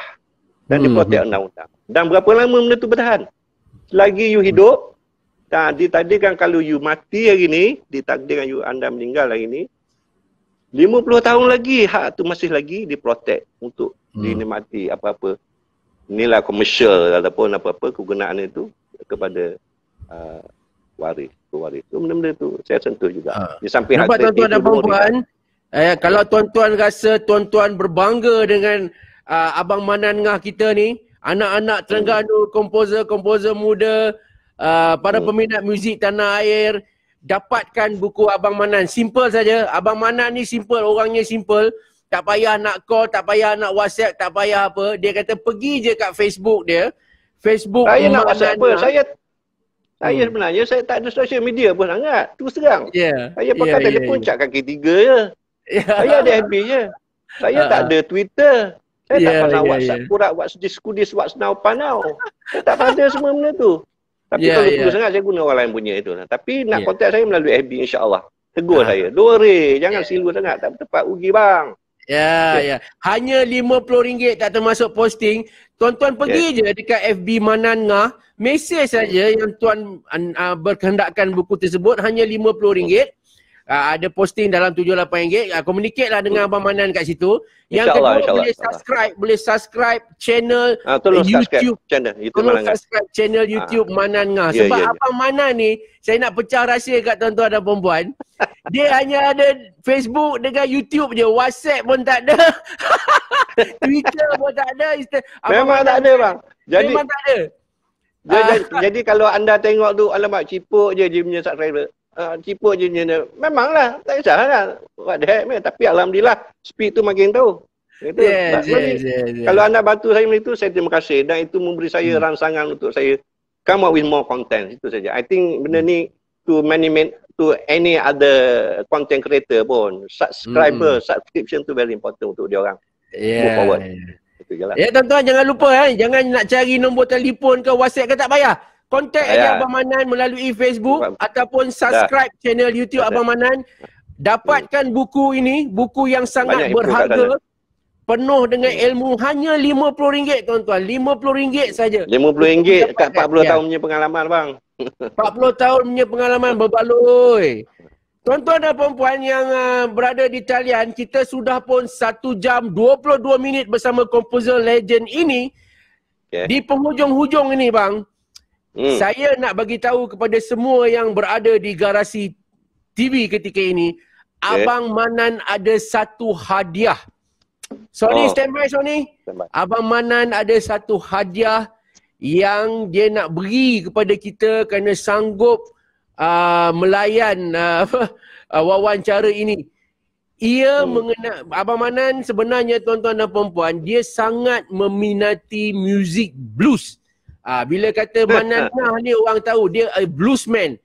dan diprotek undang-undang. Dan berapa lama benda tu bertahan? Selagi you hidup, ditakdirkan kalau you mati hari ni, ditakdirkan anda meninggal hari ni, 50 tahun lagi hak tu masih lagi diprotek untuk dinikmati apa-apa nilai komersial ataupun apa-apa kegunaan itu kepada waris. So, benda-benda tu saya sentuh juga. Di samping
nampak tuan-tuan dan puan-puan, kalau tuan-tuan rasa tuan-tuan berbangga dengan Abang Manan Ngah kita ni, anak-anak Terengganu, komposer-komposer muda, para peminat muzik tanah air, dapatkan buku Abang Manan. Simple saja. Abang Manan ni simple, orangnya simple. Tak payah nak call, tak payah nak WhatsApp, tak payah apa. Dia kata pergi je kat Facebook dia. Facebook
saya nak WhatsApp apa? Saya sebenarnya saya tak ada social media pun sangat. Terus terang. Saya pakai telefon cak kaki 3 je. Saya ada FB je. Saya tak ada Twitter. Saya tak pernah WhatsApp kurat, WhatsApp diskudis, WhatsApp now panau. Saya tak ada semua benda tu. Tapi kalau perlu sangat saya guna orang lain punya itu. Tapi nak kontak saya melalui FB insya-Allah. Tegur saya. Dore, jangan silu sangat. Tak tepat rugi bang.
Ya. Hanya RM50 tak termasuk posting. Tuan-tuan pergi je dekat FB Manan Ngah. Mesej saja yang tuan berkehendakkan buku tersebut. Hanya RM50. Ada posting dalam RM78. Communicate lah dengan Abang Manan kat situ. Yang kedua boleh subscribe channel YouTube. Subscribe channel YouTube Manan Ngah. Sebab Abang Manan ni, saya nak pecah rahsia kat tuan-tuan dan perempuan. Dia hanya ada Facebook dengan YouTube je. WhatsApp pun tak ada. Twitter pun tak ada.
Memang tak ada bang.
Memang tak ada.
Jadi kalau anda tengok tu, alamak cipuk je dia punya subscriber. Cipuk je memanglah tak kisahlah what the heck man. Tapi alhamdulillah speed tu makin tahu. Kalau anda bantu saya itu saya terima kasih dan itu memberi saya rangsangan untuk saya come up with more content. Itu saja. I think benda ni to any other content creator pun subscription tu very important untuk dia orang move forward. Ya
tuan-tuan jangan lupa jangan nak cari nombor telefon ke WhatsApp ke tak payah. Kontak aja Abang Manan melalui Facebook ataupun subscribe channel YouTube Abang Manan. Dapatkan buku ini, buku yang sangat berharga, penuh dengan ilmu, hanya RM50 tuan-tuan. RM50 saja.
RM50 kat 40 tahun punya pengalaman bang.
40 tahun punya pengalaman berbaloi. Tuan-tuan dan perempuan yang berada di talian, kita sudah pun 1 jam 22 minit bersama komposer legend ini. Di penghujung-hujung ini bang, saya nak bagi tahu kepada semua yang berada di garasi TV ketika ini, Abang Manan ada satu hadiah. Sony, stand by Sony. Abang Manan ada satu hadiah yang dia nak beri kepada kita kerana sanggup melayan wawancara ini. Ia mengenai Abang Manan sebenarnya tuan-tuan dan perempuan, dia sangat meminati muzik blues. Bila kata Manan Ngah ni orang tahu dia bluesman.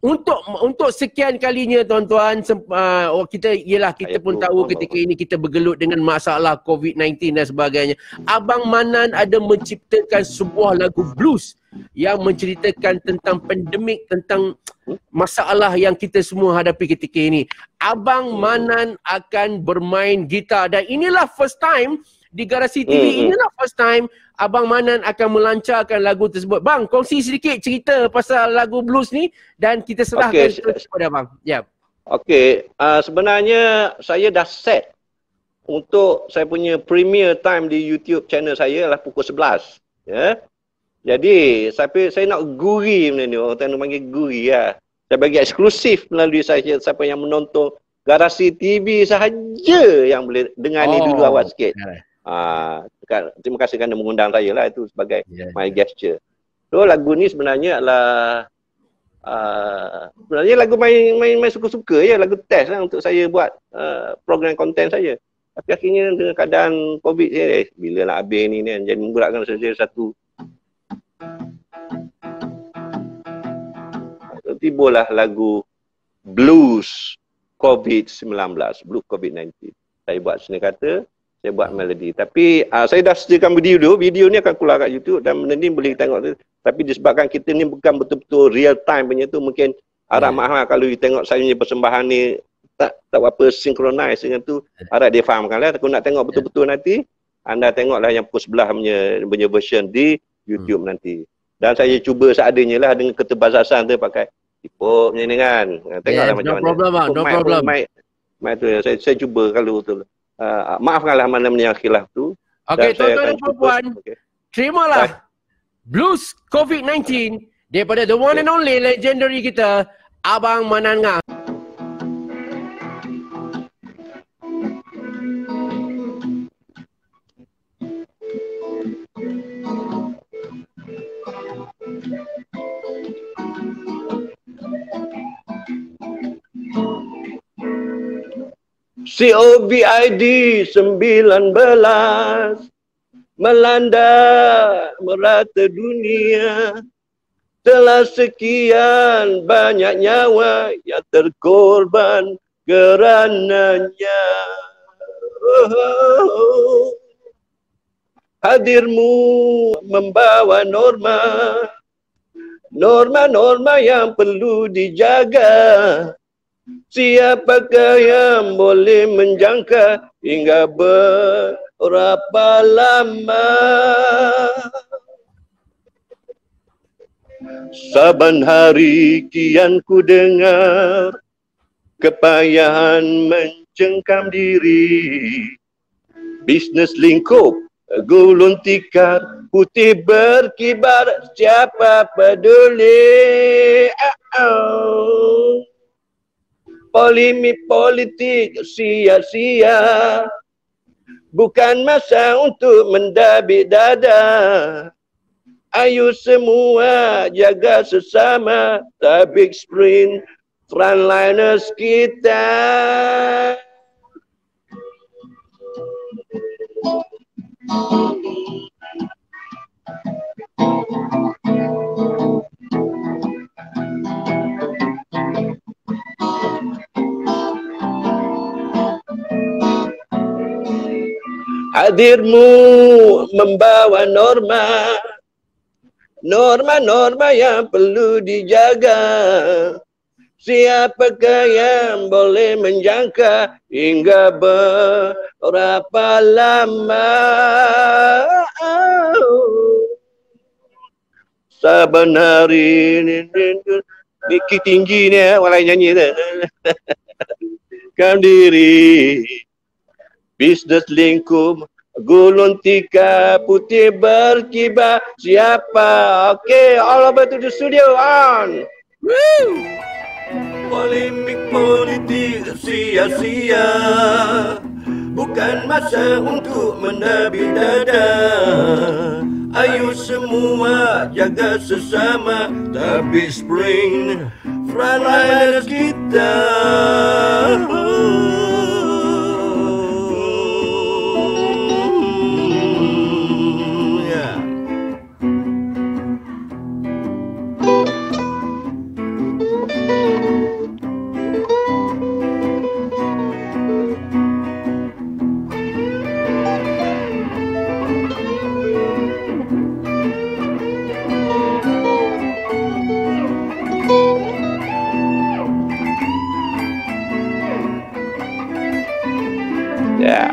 Untuk sekian kalinya tuan-tuan, kita pun tahu ketika ini kita bergelut dengan masalah COVID-19 dan sebagainya. Abang Manan ada menciptakan sebuah lagu blues yang menceritakan tentang pandemik, tentang masalah yang kita semua hadapi ketika ini. Abang Manan akan bermain gitar dan inilah first time di Garasi TV, inilah first time Abang Manan akan melancarkan lagu tersebut. Bang, kongsi sedikit cerita pasal lagu blues ni dan kita serahkan kepada abang.
Okey, sebenarnya saya dah set untuk saya punya premier time di YouTube channel saya adalah pukul 11. Ya. Jadi, saya nak guri benda ni. Orang Terengganu panggil guri lah. Saya bagi eksklusif melalui saya, siapa yang menonton Garasi TV sahaja yang boleh dengar ni dulu awal sikit. Terima kasih kerana mengundang saya lah. Itu sebagai my gesture. So, lagu ni sebenarnya adalah sebenarnya lagu main suka-suka je. Lagu test lah untuk saya buat program konten saya. Tapi akhirnya dengan keadaan COVID saya, bila nak habis ni kan, jadi menggerakkan saja satu. Tibalah lagu Blues COVID-19, Blues COVID-19. Saya buat seni kata, saya buat melodi. Tapi saya dah sediakan video ni akan keluar kat YouTube dan benda ni boleh tengok. Tapi disebabkan kita ni bukan betul-betul real time punya tu, mungkin harap maaf kalau you tengok saya punya persembahan ni tak apa synchronize dengan tu, harap dia fahamkan lah. Kalau nak tengok betul-betul nanti, anda tengoklah yang pukul 11 punya version di YouTube nanti. Dan saya cuba seadanya lah dengan keterbatasan tu pakai tipuk macam ni kan. Tengoklah macam mana.
No problem.
Mic tu saya cuba kalau betul. Maafkanlah mana-mana yang khilaf tu.
Okey, tuan-tuan dan puan-puan. Terimalah Blues COVID-19 daripada the one and only legendary kita, Abang Manangah.
COVID 19 melanda merata dunia, telah sekian banyak nyawa yang terkorban kerananya. Hadirmu membawa norma yang perlu dijaga. Siapakah yang boleh menjangka hingga berapa lama? Saban hari kian ku dengar kepayahan mencengkam diri. Bisnes lingkup gulung tikar, putih berkibar, siapa peduli? Polemik politik sia-sia, bukan masa untuk mendabik dada. Ayo semua jaga sesama, tabik sprint frontliners kita. Hadirmu membawa norma yang perlu dijaga. Siapakah yang boleh menjangka hingga berapa lama? Saban hari Niki tinggi ni orang nyanyi tu. Kam diri bisnes lingkup gulung tikar, putih berkibar, siapa? Okay, all over to the studio on. Woo! Polemik politik sia-sia, bukan masa untuk mendabik dada. Ayo semua jaga sesama, tabik spring frontliners kita. Ya.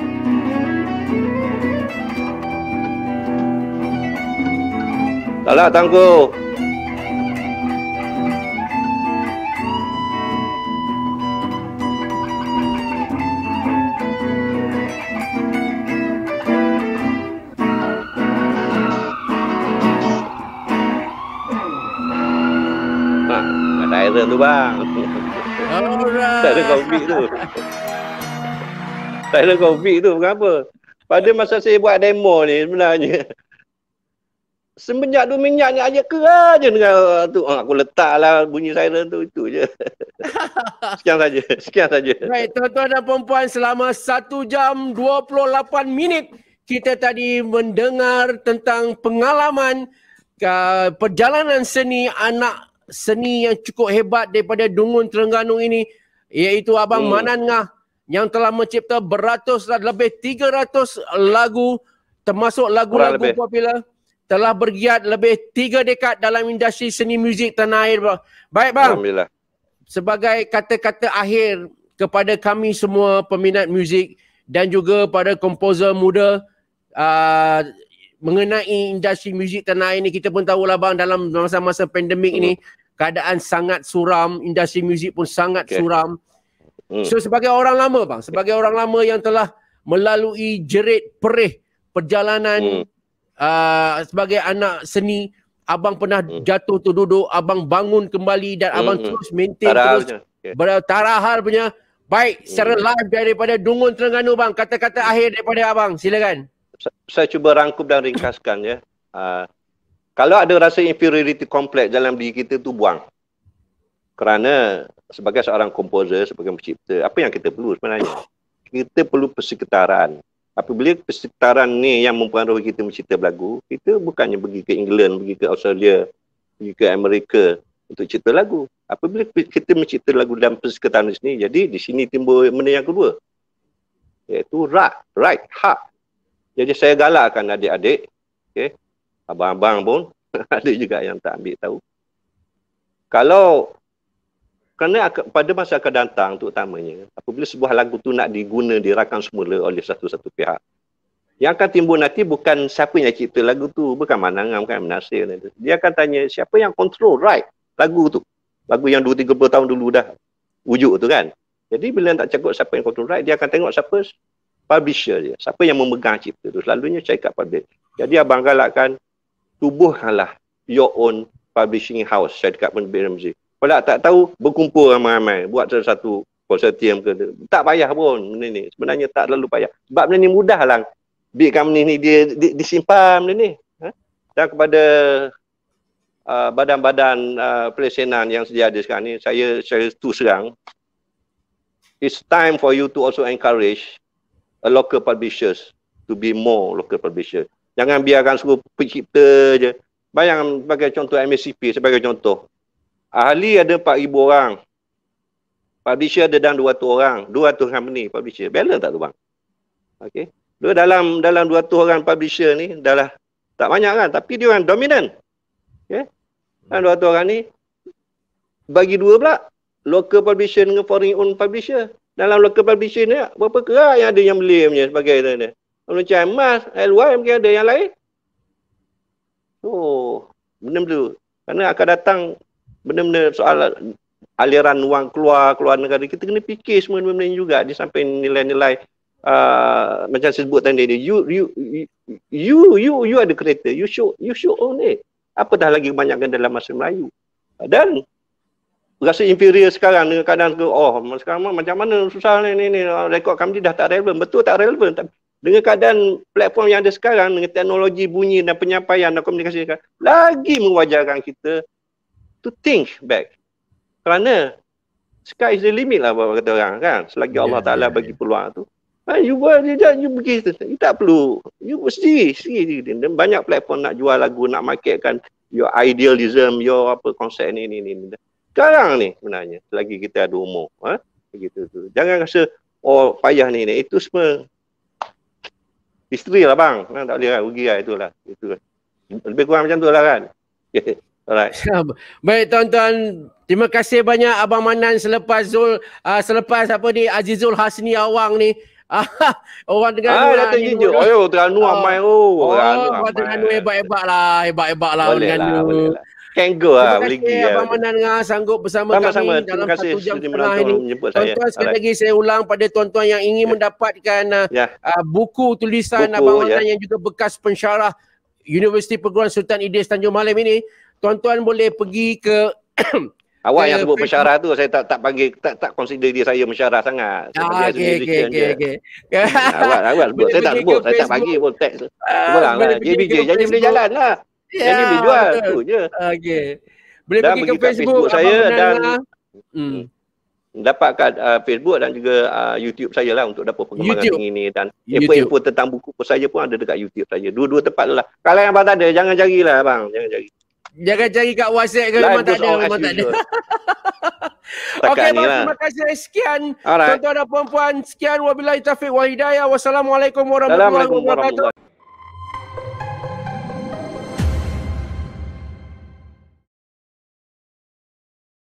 Salah tangguh. tu bang.
Alright.
Tak ada COVID tu. Tak ada COVID tu. Kenapa? Pada masa saya buat demo ni sebenarnya, semenjak 2 minit ni aja kerja dengan tu. Aku letaklah bunyi siren tu, itu je. Sekian saja.
Baik, tuan-tuan dan puan-puan, selama 1 jam 28 minit kita tadi mendengar tentang pengalaman perjalanan seni anak seni yang cukup hebat daripada Dungun Terengganu ini, iaitu Abang Manan Ngah yang telah mencipta beratus lebih 300 lagu termasuk lagu-lagu popular, telah bergiat lebih 3 dekad dalam industri seni muzik tanah air. Baik bang,
Alhamdulillah.
Sebagai kata-kata akhir kepada kami semua peminat muzik dan juga pada komposer muda mengenai industri muzik tanah air ini, kita pun tahulah bang, dalam masa-masa pandemik ini keadaan sangat suram, industri muzik pun sangat suram. So sebagai orang lama bang, sebagai orang lama yang telah melalui jerit perih perjalanan sebagai anak seni, abang pernah jatuh terduduk, abang bangun kembali dan abang terus maintain terus tarahal punya. Baik, secara live daripada Dungun Terengganu bang, kata-kata akhir daripada abang, silakan.
Saya cuba rangkum dan ringkaskan ya. Kalau ada rasa inferiority complex dalam diri kita tu, buang. Kerana sebagai seorang komposer, sebagai pencipta, apa yang kita perlu sebenarnya? Kita perlu persekitaran. Apabila persekitaran ni yang mempengaruhi kita mencipta lagu, kita bukannya pergi ke England, pergi ke Australia, pergi ke Amerika untuk cipta lagu. Apabila kita mencipta lagu dalam persekitaran di sini, jadi di sini timbul benda yang kedua, iaitu right heart. Jadi saya galakkan adik-adik, okay, abang-abang pun ada juga yang tak ambil tahu. Kalau kerana pada masa akan datang terutamanya, apabila sebuah lagu tu nak dirakam semula oleh satu-satu pihak, yang akan timbul nanti bukan siapa yang cipta lagu tu, bukan Manan Ngah, bukan Nasir. Dia akan tanya siapa yang control right lagu tu. Lagu yang 2-30 tahun dulu dah wujud tu kan. Jadi bila tak cakap siapa yang control right, dia akan tengok siapa publisher dia, siapa yang memegang cipta tu. Selalunya check up publisher. Jadi abang galakkan, tubuhkanlah your own publishing house, saya dekat Penerbit Ramzi. Kalau tak tahu, berkumpul ramai-ramai, buat satu konsortium ke, tak payah pun benda ni. Sebenarnya tak terlalu payah. Sebab benda ni mudah lah. Big company ni dia disimpan benda ni. Dan kepada badan-badan pelesenan yang sedia ada sekarang ni, saya terus serang, it's time for you to also encourage a local publishers to be more local publisher. Jangan biarkan suruh pencipta je. Bayang sebagai contoh MSCP, sebagai contoh. Ahli ada 4,000 orang. Publisher ada dalam 200 orang. 200 company publisher. Balance tak tu bang? Okay. Dalam 200 orang publisher ni, dah lah tak banyak kan. Tapi dia orang dominan. Okay. Dan 200 orang ni, bagi dua pula. Local publisher dengan foreign owned publisher. Dalam local publisher ni, berapa kerak yang ada yang beli punya sebagai tu. Macam emas, luar mungkin ada yang lain. So, benda tu. Kerana akan datang benda-benda soal aliran wang keluar negara, kita kena fikir semua benda-benda ni juga. Dia sampai nilai-nilai macam saya sebut tadi, you ada kereta, you should own it. Apatah lagi kebanyakan dalam masa Melayu. Dan rasa inferior sekarang dengan keadaan sekarang macam mana susah ni rekod kami dah tak relevan. Betul tak relevan, tapi dengan keadaan platform yang ada sekarang, dengan teknologi bunyi dan penyampaian dan komunikasi sekarang, lagi mewajarkan kita to think back. Kerana sky is the limit lah kata orang kan. Selagi Allah Ta'ala bagi peluang tu, you pergi, you tak perlu, you sendiri. Dan banyak platform nak jual lagu, nak marketkan your idealism, your apa konsep ni. Sekarang ni sebenarnya, selagi kita ada umur, begitu tu. Jangan rasa payah ni. Itu semua isteri lah bang. Tak boleh lah, rugi lah itulah. Lebih kurang macam tu lah kan. Alright.
Baik tuan-tuan, terima kasih banyak Abang Manan selepas Azizul Hasni Awang ni. Orang Terengganu lah ni.
Terengganu ramai
orang Terengganu hebat-hebat lah.
Boleh lah. Can go lah.
Terima kasih Abang Manan Ngah sanggup bersama kami dalam 1 jam setengah ini. Tuan-tuan, sekali lagi saya ulang pada tuan-tuan yang ingin mendapatkan buku tulisan Abang Manan yang juga bekas pensyarah Universiti Perguruan Sultan Idris Tanjung Malim ini, tuan-tuan boleh pergi ke
Awak yang
ke
sebut
Facebook.
pensyarah tu saya tak panggil, tak consider dia saya pensyarah sangat. Saya panggil musician je. Awak sebut, saya tak sebut, saya tak panggil pun teks. Sebelang lah. JBJ janji boleh jalan lah. Janji boleh jual, tu je.
Okey. Boleh
Dan
pergi ke
pergi kat
Facebook
saya
Abang
dan
Menang.
dapatkan Facebook dan juga YouTube saya lah untuk dapat perkembangan
YouTube.
tinggi ni, dan
YouTube.
info-info tentang buku saya pun ada dekat YouTube saya. Dua-dua tempat lah. Kalau yang abang tak ada, jangan carilah abang, jangan cari.
Jangan cari kat WhatsApp ke,
Life
memang tak
goes
ada,
on as
memang tak ada.
usual.
Okey,
Setakat ni
bang,
lah.
terima kasih. Sekian
Alright.
tuan-tuan dan puan-puan. Sekian wabillahi taufiq wal hidayah. Wassalamualaikum warahmatullahi
Assalamualaikum
wabarakatuh.
warahmatullahi